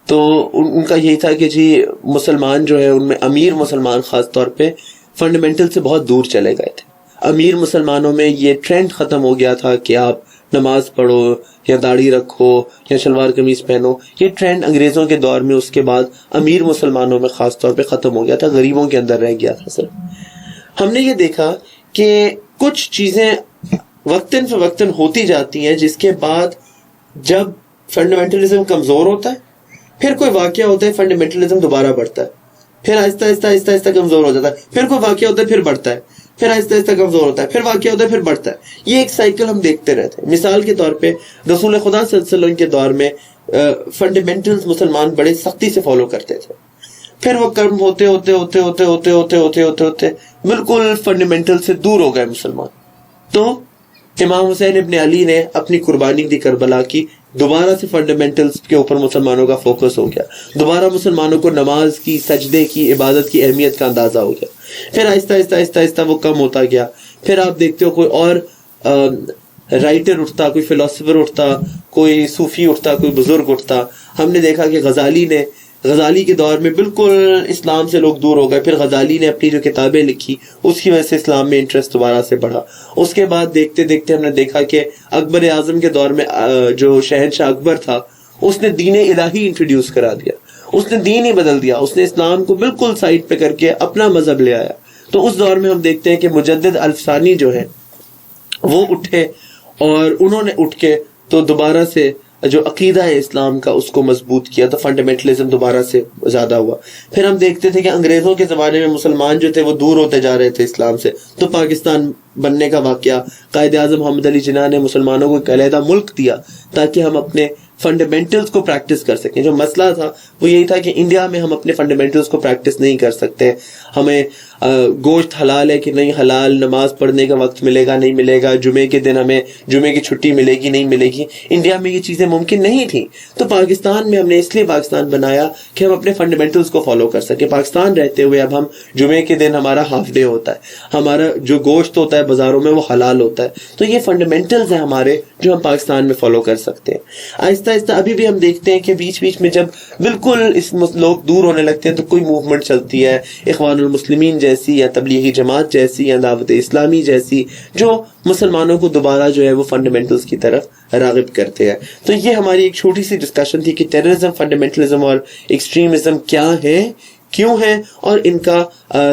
تو ان کا یہی تھا کہ جی مسلمان جو ہے ان میں امیر مسلمان خاص طور پہ فنڈامنٹل سے بہت دور چلے گئے تھے. امیر مسلمانوں میں یہ ٹرینڈ ختم ہو گیا تھا کہ آپ نماز پڑھو یا داڑھی رکھو یا شلوار قمیض پہنو. یہ ٹرینڈ انگریزوں کے دور میں اس کے بعد امیر مسلمانوں میں خاص طور پہ ختم ہو گیا تھا، غریبوں کے اندر رہ گیا تھا. صرف ہم نے یہ دیکھا کہ کچھ چیزیں وقتاً فوقتاً ہوتی جاتی ہیں، جس کے بعد جب فنڈامنٹلزم کمزور ہوتا ہے، پھر کوئی واقعہ ہوتا ہے فنڈامنٹلزم دوبارہ بڑھتا ہے، پھر آہستہ آہستہ کمزور ہو جاتا ہے، پھر کوئی واقعہ ہوتا ہے پھر بڑھتا ہے، پھر آہستہ آہستہ کمزور ہوتا ہے، پھر واقعہ ہوتا ہے پھر بڑھتا ہے. یہ ایک سائیکل ہم دیکھتے رہتے ہیں. مثال کے طور پہ رسول خدا صلی اللہ علیہ وسلم کے دور میں فنڈامنٹلز مسلمان بڑے سختی سے فالو کرتے تھے، پھر وہ کم ہوتے ہوتے ہوتے ہوتے ہوتے ہوتے ہوتے ہوتے ہوتے بالکل فنڈامنٹل سے دور ہو گئے مسلمان. تو امام حسین ابن علی نے اپنی قربانی دی کربلا کی، دوبارہ سے فنڈامنٹلز کے اوپر مسلمانوں کا فوکس ہو گیا, دوبارہ مسلمانوں کو نماز کی, سجدے کی, عبادت کی اہمیت کا اندازہ ہو گیا. پھر آہستہ آہستہ آہستہ آہستہ وہ کم ہوتا گیا. پھر آپ دیکھتے ہو کوئی اور رائٹر اٹھتا, کوئی فلاسفر اٹھتا, کوئی صوفی اٹھتا, کوئی بزرگ اٹھتا. ہم نے دیکھا کہ غزالی کے دور میں بالکل اسلام سے لوگ دور ہو گئے. پھر غزالی نے اپنی جو کتابیں لکھی اس کی وجہ سے اسلام میں انٹرسٹ دوبارہ سے بڑھا. اس کے بعد دیکھتے دیکھتے ہم نے دیکھا کہ اکبر اعظم کے دور میں جو شہنشاہ اکبر تھا اس نے دین الہی انٹروڈیوس کرا دیا, اس نے دین ہی بدل دیا, اس نے اسلام کو بالکل سائڈ پہ کر کے اپنا مذہب لے آیا. تو اس دور میں ہم دیکھتے ہیں کہ مجدد الفسانی جو ہے وہ اٹھے, اور انہوں نے اٹھ کے تو دوبارہ سے جو عقیدہ ہے اسلام کا اس کو مضبوط کیا, تو فنڈامنٹلزم دوبارہ سے زیادہ ہوا. پھر ہم دیکھتے تھے کہ انگریزوں کے زمانے میں مسلمان جو تھے وہ دور ہوتے جا رہے تھے اسلام سے, تو پاکستان بننے کا واقعہ, قائد اعظم محمد علی جناح نے مسلمانوں کو ایک علیحدہ ملک دیا تاکہ ہم اپنے فنڈامنٹلز کو پریکٹس کر سکیں. جو مسئلہ تھا وہ یہی تھا کہ انڈیا میں ہم اپنے فنڈامنٹلز کو پریکٹس نہیں کر سکتے. ہمیں گوشت حلال ہے کہ نہیں حلال, نماز پڑھنے کا وقت ملے گا نہیں ملے گا, جمعے کے دن ہمیں جمعے کی چھٹی ملے گی نہیں ملے گی, انڈیا میں یہ چیزیں ممکن نہیں تھیں. تو پاکستان میں ہم نے اس لیے پاکستان بنایا کہ ہم اپنے فنڈامنٹلز کو فالو کر سکیں. پاکستان رہتے ہوئے اب ہم جمعے کے دن ہمارا ہاف ڈے ہوتا ہے, ہمارا جو گوشت ہوتا ہے بازاروں میں وہ حلال ہوتا ہے. تو یہ فنڈامنٹلز ہیں ہمارے جو ہم پاکستان میں فالو کر سکتے ہیں. آہستہ آہستہ ابھی بھی ہم دیکھتے ہیں کہ بیچ بیچ میں جب بالکل اس لوگ دور ہونے لگتے ہیں تو کوئی موومنٹ چلتی ہے, اخوان المسلمین جیسی یا تبلیغی جماعت جیسی یا دعوت اسلامی جیسی, جو مسلمانوں کو دوبارہ جو ہے وہ فنڈامنٹلز کی طرف راغب کرتے ہیں. تو یہ ہماری ایک چھوٹی سی ڈسکشن تھی کہ ٹیررزم, فنڈامنٹلزم اور ایکسٹریمزم کیا ہے, کیوں ہیں, اور ان کا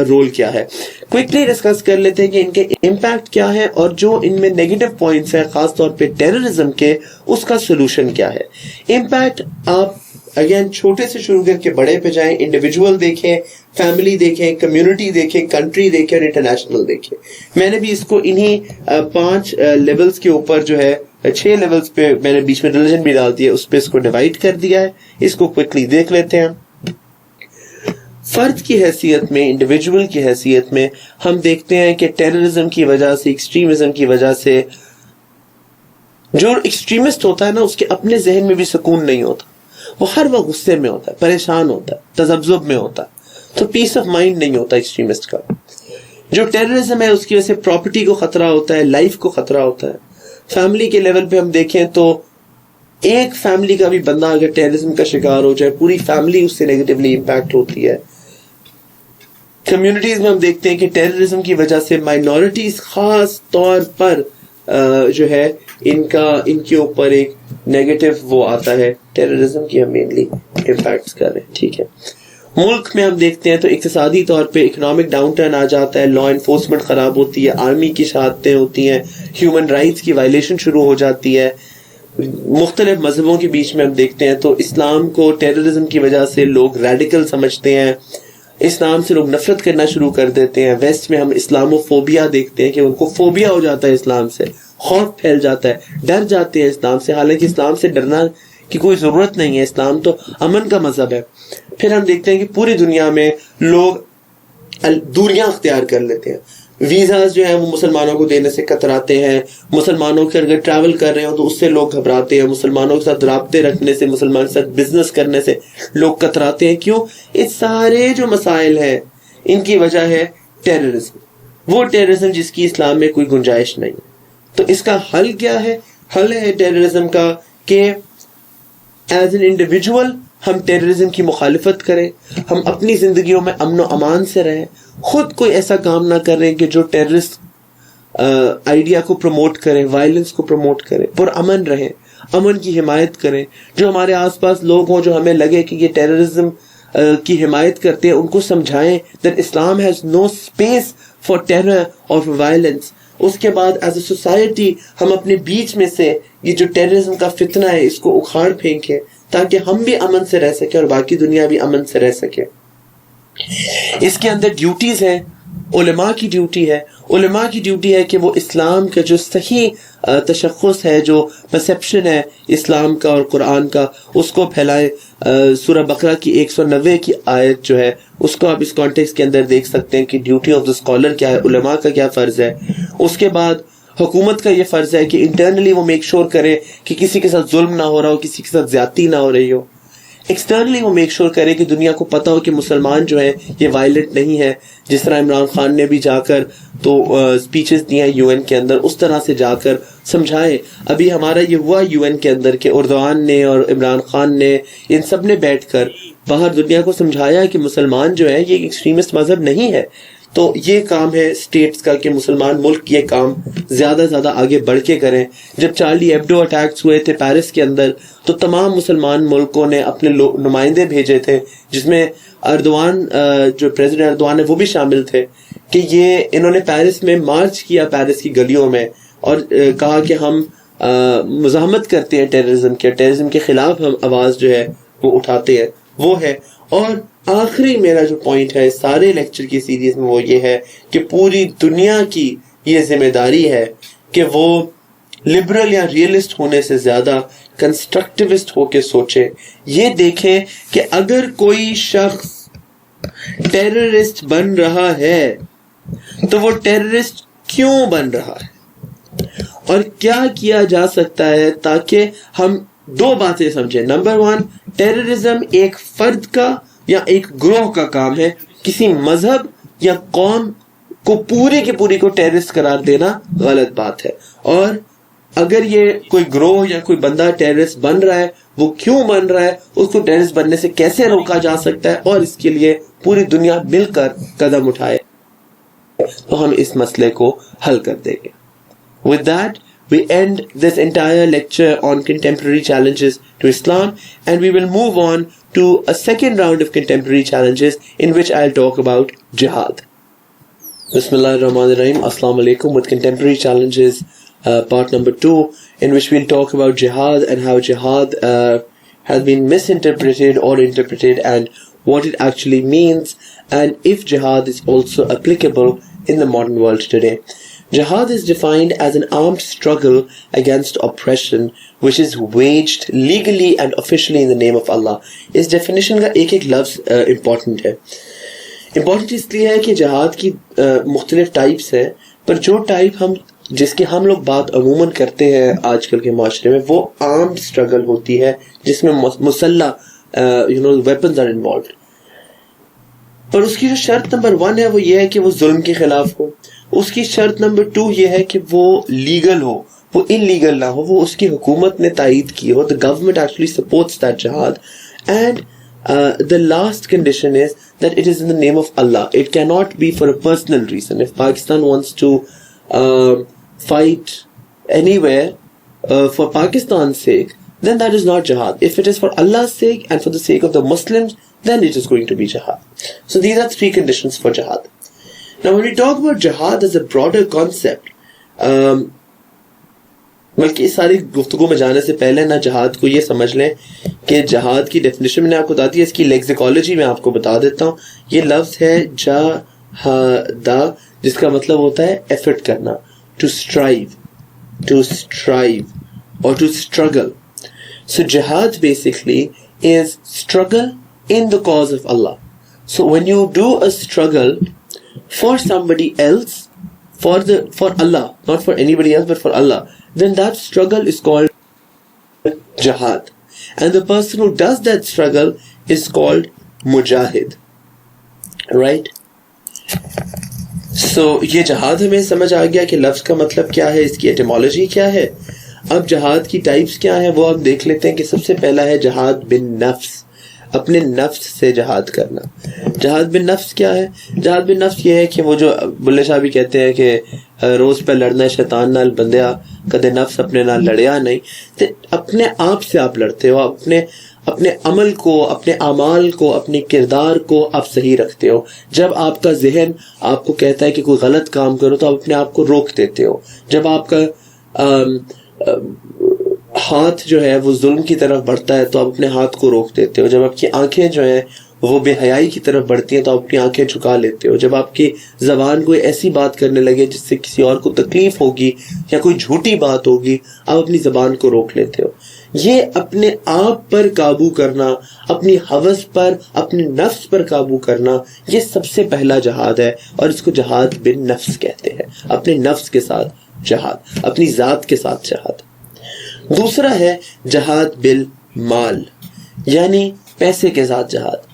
رول کیا ہے. کوئکلی ڈسکس کر لیتے ہیں کہ ان کے امپیکٹ کیا ہے, اور جو ان میں نیگیٹو پوائنٹس ہیں خاص طور پہ ٹیررزم کے, اس کا سولوشن کیا ہے. امپیکٹ آپ اگین چھوٹے سے شروع کر کے بڑے پہ جائیں, انڈیویجول دیکھیں, فیملی دیکھیں, کمیونٹی دیکھیں, کنٹری دیکھیں اور انٹرنیشنل دیکھیں. میں نے بھی اس کو انہی 5 لیولز کے اوپر جو ہے 6 لیولز پہ میں نے بیچ میں ریلیجن بھی ڈال دیا, اس پہ اس کو ڈیوائڈ کر دیا ہے. اس کو کوئکلی دیکھ لیتے ہیں. فرد کی حیثیت میں, انڈیویجول کی حیثیت میں ہم دیکھتے ہیں کہ ٹیررزم کی وجہ سے, ایکسٹریمزم کی وجہ سے, جو ایکسٹریمسٹ ہوتا ہے نا اس کے اپنے ذہن میں بھی سکون نہیں ہوتا, وہ ہر وقت غصے میں ہوتا ہے, پریشان ہوتا ہے, تذبذب میں ہوتا ہے, تو پیس آف مائنڈ نہیں ہوتا ایکسٹریمسٹ کا. جو ٹیررزم ہے اس کی وجہ سے پراپرٹی کو خطرہ ہوتا ہے, لائف کو خطرہ ہوتا ہے. فیملی کے لیول پہ ہم دیکھیں تو ایک فیملی کا بھی بندہ اگر ٹیررزم کا شکار ہو جائے, پوری فیملی اس سے نیگیٹیولی امپیکٹ ہوتی ہے. کمیونٹیز میں ہم دیکھتے ہیں کہ ٹیررزم کی وجہ سے مائنورٹیز خاص طور پر جو ہے ان کے اوپر ایک نیگیٹو وہ آتا ہے. ٹیررزم کی ہم مینلی امپیکٹس کر رہے ہیں, ٹھیک ہے. ملک میں ہم دیکھتے ہیں تو اقتصادی طور پہ اکنامک ڈاؤن ٹرن آ جاتا ہے, لا انفورسمنٹ خراب ہوتی ہے, آرمی کی شہادتیں ہوتی ہیں, ہیومن رائٹس کی وائلیشن شروع ہو جاتی ہے. مختلف مذہبوں کے بیچ میں ہم دیکھتے ہیں تو اسلام کو ٹیررزم کی وجہ سے لوگ ریڈیکل سمجھتے ہیں, اسلام سے لوگ نفرت کرنا شروع کر دیتے ہیں. ویسٹ میں ہم اسلامو فوبیا دیکھتے ہیں کہ ان کو فوبیا ہو جاتا ہے اسلام سے, خوف پھیل جاتا ہے, ڈر جاتے ہیں اسلام سے, حالانکہ اسلام سے ڈرنا کی کوئی ضرورت نہیں ہے, اسلام تو امن کا مذہب ہے. پھر ہم دیکھتے ہیں کہ پوری دنیا میں لوگ دوریاں اختیار کر لیتے ہیں, ویزاز جو ہیں وہ مسلمانوں کو دینے سے کتراتے ہیں, مسلمانوں کے اگر ٹریول کر رہے ہوں تو اس سے لوگ گھبراتے ہیں, مسلمانوں کے ساتھ رابطے رکھنے سے, مسلمان کے ساتھ بزنس کرنے سے لوگ کتراتے ہیں. کیوں؟ اس سارے جو مسائل ہیں ان کی وجہ ہے ٹیررزم, وہ ٹیررزم جس کی اسلام میں کوئی گنجائش نہیں. تو اس کا حل کیا ہے؟ حل ہے ٹیررزم کا کہ ایز این انڈیویجول ہم ٹیررزم کی مخالفت کریں, ہم اپنی زندگیوں میں امن و امان سے رہیں, خود کوئی ایسا کام نہ کریں کہ جو ٹیررسٹ آئیڈیا کو پروموٹ کریں, وائلنس کو پروموٹ کریں, پر امن رہیں, امن کی حمایت کریں. جو ہمارے آس پاس لوگ ہوں جو ہمیں لگے کہ یہ ٹیررزم کی حمایت کرتے ہیں, ان کو سمجھائیں that Islam has no space for terror or for violence. اس کے بعد ایز اے سوسائٹی ہم اپنے بیچ میں سے یہ جو ٹیررزم کا فتنہ ہے اس کو اکھاڑ پھینکیں تاکہ ہم بھی امن سے رہ سکیں اور باقی دنیا بھی امن سے رہ سکے. اس کے اندر ڈیوٹیز ہیں, علماء کی ڈیوٹی ہے. علماء کی ڈیوٹی ہے کہ وہ اسلام کا جو صحیح تشخص ہے, جو پرسیپشن ہے اسلام کا اور قرآن کا, اس کو پھیلائیں. سورہ بقرہ کی 190 کی آیت جو ہے اس کو آپ اس کانٹیکس کے اندر دیکھ سکتے ہیں کہ ڈیوٹی آف دا اسکالر کیا ہے, علماء کا کیا فرض ہے. اس کے بعد حکومت کا یہ فرض ہے کہ انٹرنلی وہ میک شور کرے کہ کسی کے ساتھ ظلم نہ ہو رہا ہو, کسی کے ساتھ زیادتی نہ ہو رہی ہو. ایکسٹرنلی وہ میک شور کرے کہ دنیا کو پتہ ہو کہ مسلمان جو ہیں یہ وائلنٹ نہیں ہے. جس طرح عمران خان نے بھی جا کر تو اسپیچز دی ہیں UN کے اندر, اس طرح سے جا کر سمجھائے. ابھی ہمارا یہ ہوا UN کے اندر کہ اردوان نے اور عمران خان نے ان سب نے بیٹھ کر باہر دنیا کو سمجھایا کہ مسلمان جو ہے یہ ایکسٹریمسٹ مذہب نہیں ہے. تو یہ کام ہے اسٹیٹس کا کہ مسلمان ملک یہ کام زیادہ سے زیادہ آگے بڑھ کے کریں. جب چارلی ایبڈو اٹیکس ہوئے تھے پیرس کے اندر تو تمام مسلمان ملکوں نے اپنے نمائندے بھیجے تھے, جس میں اردوان جو پریزیڈنٹ اردوان ہے وہ بھی شامل تھے, کہ یہ انہوں نے پیرس میں مارچ کیا پیرس کی گلیوں میں اور کہا کہ ہم مزاحمت کرتے ہیں ٹیررزم کے خلاف ہم آواز جو ہے وہ اٹھاتے ہیں. وہ ہے. اور آخری میرا جو پوائنٹ ہے سارے لیکچر کی سیریز میں وہ یہ ہے کہ پوری دنیا کی یہ ذمہ داری ہے کہ وہ لبرل یا ریئلسٹ ہونے سے زیادہ کنسٹرکٹیوسٹ ہو کے سوچے. یہ دیکھیں کہ اگر کوئی شخص ٹیررسٹ بن رہا ہے تو وہ ٹیررسٹ کیوں بن رہا ہے اور کیا کیا جا سکتا ہے تاکہ ہم دو باتیں سمجھیں. نمبر 1, ٹیررزم ایک فرد کا یا ایک گروہ کا کام ہے. کسی مذہب یا قوم کو پوری کی پوری کو ٹیررسٹ قرار دینا غلط بات ہے. اور اگر یہ کوئی گروہ یا کوئی بندہ ٹیررسٹ بن رہا ہے, وہ کیوں بن رہا ہے, اس کو ٹیررسٹ بننے سے کیسے روکا جا سکتا ہے, اور اس کے لیے پوری دنیا مل کر قدم اٹھائے تو ہم اس مسئلے کو حل کر دیں گے. With that, we end this entire lecture on contemporary challenges to Islam, and we will move on to a second round of contemporary challenges in which I'll talk about jihad. Bismillah ar-Rahman ar-Rahim. Assalamu alaikum. With contemporary challenges, part number 2, in which we'll talk about jihad and how jihad has been misinterpreted or interpreted, and what it actually means, and if jihad is also applicable in the modern world today. Jihad is defined as an armed struggle against oppression which is waged legally and officially in the name of Allah. Us definition کا ایک ایک لفظ important ہے. important اس لیے ہے کہ جہاد کی مختلف ٹائپس ہیں, پر جو ٹائپ جس کی ہم لوگ بات عموماً کرتے ہیں آج کل کے معاشرے میں وہ armed struggle ہوتی ہے جس میں مسلح weapons are involved. پر اس کی جو شرط نمبر 1 ہے وہ یہ ہے کہ وہ ظلم کے خلاف ہو. اس کی شرط نمبر 2 یہ ہے کہ وہ لیگل ہو, وہ انلیگل نہ ہو, وہ اس کی حکومت نے تائید کی ہو. The government actually supports that jihad. And the last condition is that it is in the name of Allah. It cannot be for a personal reason. If Pakistan wants to fight anywhere for Pakistan's sake, then that is not jihad. If it is for Allah's sake and for the sake of the Muslims, then it is going to be jihad. So these are 3 conditions for jihad. Now when we talk about jihad as a broader concept, بلکہ اس ساری گفتگو میں جانے سے پہلے نا جہاد کو یہ سمجھ لیں کہ جہاد کی ڈیفینیشن میں نے آپ کو بتا دی ہے, اس کی لیکسیکالوجی میں آپ کو بتا دیتا ہوں. یہ لفظ ہے جاہدا, جس کا مطلب ہوتا ہے ایفرٹ کرنا, ٹو اسٹرائیو اور ٹو اسٹرگل. سو جہاد basically is struggle in the cause of Allah. So when you do a struggle for somebody else, for Allah, not for anybody else but for Allah, then that struggle is called jihad, and the person who does that struggle is called mujahid, right? So یہ جہاد ہمیں سمجھ آ گیا کہ لفظ کا مطلب کیا ہے, اس کی ایٹیمالوجی کیا ہے. اب جہاد کی ٹائپس کیا ہیں وہ ہم دیکھ لیتے ہیں کہ سب سے پہلا ہے جہاد بن نفس, اپنے نفس سے جہاد کرنا. جہاد بن نفس کیا ہے؟ جہاد بن نفس یہ ہے کہ وہ جو بلے شاہ بھی کہتے ہیں کہ روز پہ لڑنا شیطان نال بندیا کدے نفس اپنے نال لڑیا نہیں. تو اپنے آپ سے آپ لڑتے ہو, اپنے عمل کو, اپنے اعمال کو, اپنے کردار کو آپ صحیح رکھتے ہو. جب آپ کا ذہن آپ کو کہتا ہے کہ کوئی غلط کام کرو تو آپ اپنے آپ کو روک دیتے ہو. جب آپ کا ہاتھ جو ہے وہ ظلم کی طرف بڑھتا ہے تو آپ اپنے ہاتھ کو روک دیتے ہو. جب آپ کی آنکھیں جو ہیں وہ بے حیائی کی طرف بڑھتی ہیں تو آپ اپنی آنکھیں جھکا لیتے ہو. جب آپ کی زبان کوئی ایسی بات کرنے لگے جس سے کسی اور کو تکلیف ہوگی یا کوئی جھوٹی بات ہوگی, آپ اپنی زبان کو روک لیتے ہو. یہ اپنے آپ پر قابو کرنا, اپنی ہوس پر, اپنے نفس پر قابو کرنا, یہ سب سے پہلا جہاد ہے, اور اس کو جہاد بن نفس کہتے ہیں. اپنے نفس کے ساتھ جہاد، اپنی ذات کے ساتھ جہاد. دوسرا ہے جہاد بالمال، یعنی پیسے کے ساتھ جہاد.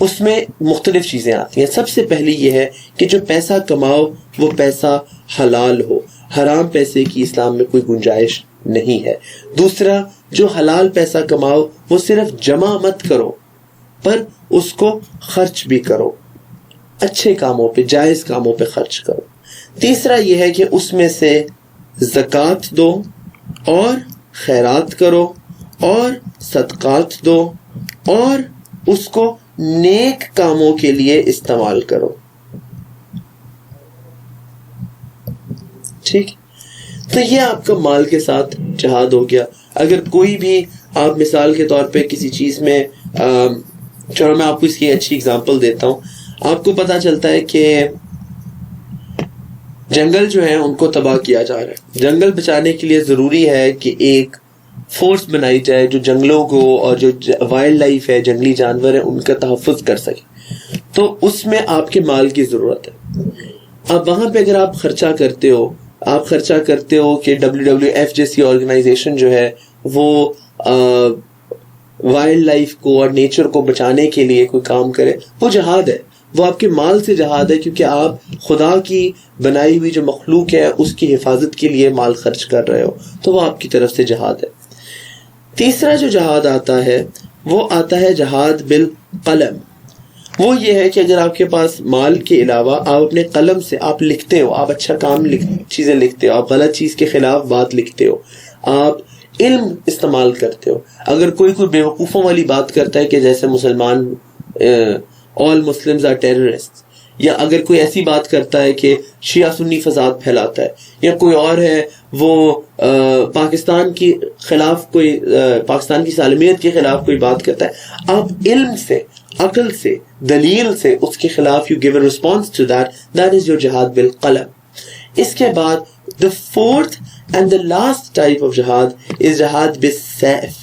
اس میں مختلف چیزیں آتی ہیں. سب سے پہلی یہ ہے کہ جو پیسہ کماؤ وہ پیسہ حلال ہو، حرام پیسے کی اسلام میں کوئی گنجائش نہیں ہے. دوسرا، جو حلال پیسہ کماؤ وہ صرف جمع مت کرو پر اس کو خرچ بھی کرو، اچھے کاموں پہ، جائز کاموں پہ خرچ کرو. تیسرا یہ ہے کہ اس میں سے زکوٰۃ دو اور خیرات کرو اور صدقات دو اور اس کو نیک کاموں کے لیے استعمال کرو. ٹھیک، تو یہ آپ کا مال کے ساتھ جہاد ہو گیا. اگر کوئی بھی آپ مثال کے طور پہ کسی چیز میں چلو میں آپ کو اس کی اچھی اگزامپل دیتا ہوں. آپ کو پتا چلتا ہے کہ جنگل جو ہے ان کو تباہ کیا جا رہا ہے. جنگل بچانے کے لیے ضروری ہے کہ ایک فورس بنائی جائے جو جنگلوں کو اور جو وائلڈ لائف ہے، جنگلی جانور ہیں، ان کا تحفظ کر سکے. تو اس میں آپ کے مال کی ضرورت ہے. اب وہاں پہ اگر آپ خرچہ کرتے ہو کہ WWF جیسی آرگنائزیشن جو ہے وہ وائلڈ لائف کو اور نیچر کو بچانے کے لیے کوئی کام کرے، وہ جہاد ہے. وہ آپ کے مال سے جہاد ہے، کیونکہ آپ خدا کی بنائی ہوئی جو مخلوق ہے اس کی حفاظت کے لیے مال خرچ کر رہے ہو، تو وہ آپ کی طرف سے جہاد ہے. تیسرا جو جہاد آتا ہے وہ آتا ہے جہاد بالقلم. وہ یہ ہے کہ اگر آپ کے پاس مال کے علاوہ آپ اپنے قلم سے آپ لکھتے ہو، آپ اچھا کام چیزیں لکھتے ہو، آپ غلط چیز کے خلاف بات لکھتے ہو، آپ علم استعمال کرتے ہو. اگر کوئی بیوقوفوں والی بات کرتا ہے کہ جیسے مسلمان all Muslims are terrorists، یا اگر کوئی ایسی بات کرتا ہے کہ شیعہ سنی فساد پھیلاتا ہے، یا کوئی اور ہے وہ پاکستان کی خلاف پاکستان کی سالمیت کے خلاف کوئی بات کرتا ہے، آپ علم سے، عقل سے، دلیل سے اس کے خلاف you give a response to that is your جہاد بالقلم. اس کے بعد the fourth and the last type of جہاد is جہاد بالسیف.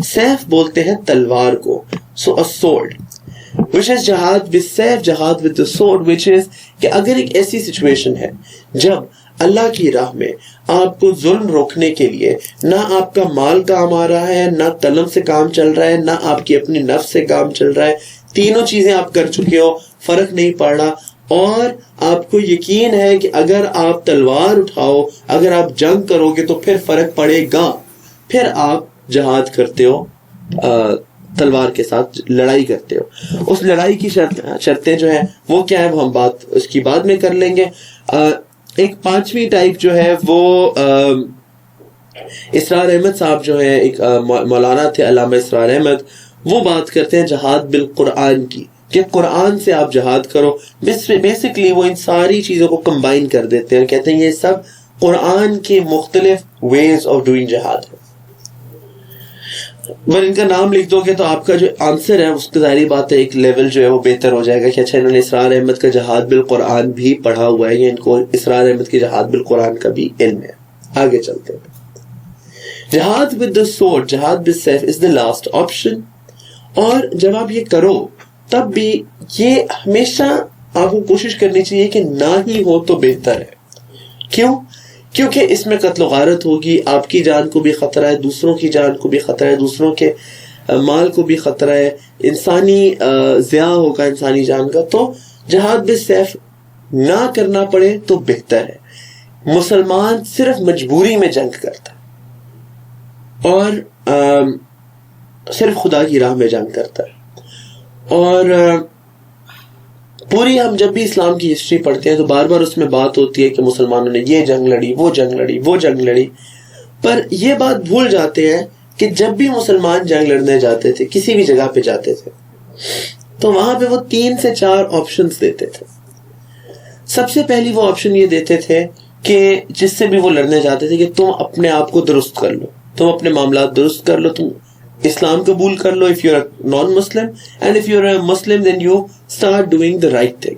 سیف بولتے ہیں تلوار کو، so a sword which is جہاد بالسیف، جہاد with the sword which is کہ اگر ایک ایسی سچویشن ہے جب اللہ کی راہ میں آپ کو ظلم روکنے کے لیے نہ آپ کا مال کام آ رہا ہے، نہ قلم سے کام چل رہا ہے، نہ آپ کی اپنی نفس سے کام چل رہا ہے، تینوں چیزیں آپ کر چکے ہو، فرق نہیں پڑ رہا، اور آپ کو یقین ہے کہ اگر آپ تلوار اٹھاؤ، اگر آپ جنگ کرو گے تو پھر فرق پڑے گا، پھر آپ جہاد کرتے ہو، تلوار کے ساتھ لڑائی کرتے ہو. اس لڑائی کی شرطیں جو ہیں وہ کیا ہے، وہ ہم بات اس کی بعد میں کر لیں گے. ایک پانچویں ٹائپ جو ہے وہ اسرار احمد صاحب جو ہیں، ایک مولانا تھے علامہ اسرار احمد، وہ بات کرتے ہیں جہاد بالقرآن کی، کہ قرآن سے آپ جہاد کرو. بیسکلی وہ ان ساری چیزوں کو کمبائن کر دیتے ہیں اور کہتے ہیں یہ سب قرآن کے مختلف ویز آف ڈوئنگ جہاد ہے. اگر ان کا نام لکھ دو گے تو آپ کا جو آنسر ہے اس کی ظاہری بات ہے ایک لیول جو ہے وہ بہتر ہو جائے گا کہ اچھا انہوں نے اسرار احمد کا جہاد بالقرآن بھی پڑھا ہوا ہے، یا ان کو اسرار احمد کے جہاد بالقرآن کا بھی علم ہے. آگے چلتے ہیں. جہاد with the sword، جہاد بالسیف is the last option. اور جب آپ یہ کرو تب بھی یہ ہمیشہ آپ کو کوشش کرنی چاہیے کہ نہ ہی ہو تو بہتر ہے. کیوں؟ کیونکہ اس میں قتل و غارت ہوگی، آپ کی جان کو بھی خطرہ ہے، دوسروں کی جان کو بھی خطرہ ہے، دوسروں کے مال کو بھی خطرہ ہے، انسانی ضیاع ہوگا انسانی جان کا. تو جہاد بالسیف نہ کرنا پڑے تو بہتر ہے. مسلمان صرف مجبوری میں جنگ کرتا ہے اور صرف خدا کی راہ میں جنگ کرتا ہے. اور پوری ہم جب بھی اسلام کی ہسٹری پڑھتے ہیں تو بار بار اس میں بات ہوتی ہے کہ مسلمانوں نے یہ جنگ لڑی، وہ جنگ لڑی، وہ جنگ لڑی، پر یہ بات بھول جاتے ہیں کہ جب بھی مسلمان جنگ لڑنے جاتے تھے، کسی بھی جگہ پہ جاتے تھے، تو وہاں پہ وہ 3 سے 4 آپشنز دیتے تھے. سب سے پہلی وہ آپشن یہ دیتے تھے کہ جس سے بھی وہ لڑنے جاتے تھے کہ تم اپنے آپ کو درست کر لو، تم اپنے معاملات درست کر لو، تم اسلام قبول کر لو if you're a non-Muslim, and if you're a Muslim then you start doing the right thing.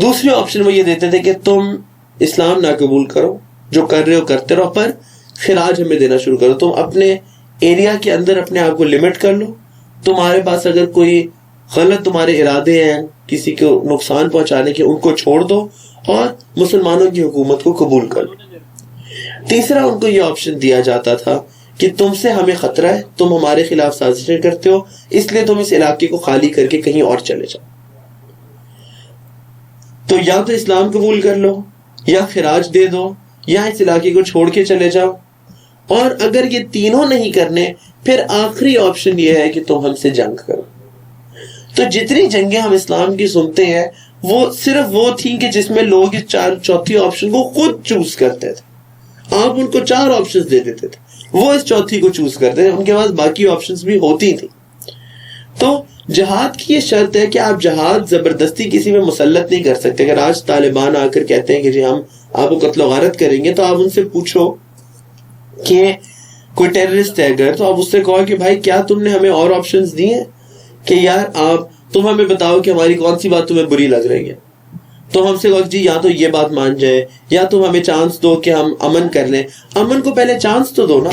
دوسری آپشن وہ یہ دیتے تھے کہ تم اسلام نہ قبول کرو، جو کر رہے ہو کرتے رہو، پر خراج ہمیں دینا شروع کرو. تم اپنے ایریا کے اندر اپنے آپ کو لمٹ کر لو، تمہارے پاس اگر کوئی غلط تمہارے ارادے ہیں کسی کو نقصان پہنچانے کے، ان کو چھوڑ دو اور مسلمانوں کی حکومت کو قبول کر لو. تیسرا ان کو یہ آپشن دیا جاتا تھا کہ تم سے ہمیں خطرہ ہے، تم ہمارے خلاف سازشیں کرتے ہو، اس لیے تم اس علاقے کو خالی کر کے کہیں اور چلے جاؤ. تو یا تو اسلام قبول کر لو، یا خراج دے دو، یا اس علاقے کو چھوڑ کے چلے جاؤ. اور اگر یہ تینوں نہیں کرنے، پھر آخری آپشن یہ ہے کہ تم ہم سے جنگ کرو. تو جتنی جنگیں ہم اسلام کی سنتے ہیں وہ صرف وہ تھیں کہ جس میں لوگ اس چوتھی آپشن کو خود چوز کرتے تھے. آپ ان کو 4 آپشنز دے دیتے تھے، وہ اس چوتھی کو چوز کرتے تھے، ان کے پاس باقی آپشنز بھی ہوتی تھیں. تو جہاد کی یہ شرط ہے کہ آپ جہاد زبردستی کسی میں مسلط نہیں کر سکتے. اگر آج طالبان آ کر کہتے ہیں کہ جی ہم آپ کو قتل و غارت کریں گے، تو آپ ان سے پوچھو کہ کوئی ٹیررسٹ ہے اگر، تو آپ اس سے کہو کہ بھائی کیا تم نے ہمیں اور آپشنز دی ہیں کہ یار تم ہمیں بتاؤ کہ ہماری کون سی بات تمہیں بری لگ رہی ہے. تو ہم سے کہو جی یا تو یہ بات مان جائے، یا تم ہمیں چانس دو کہ ہم امن کر لیں. امن کو پہلے چانس تو دو نا.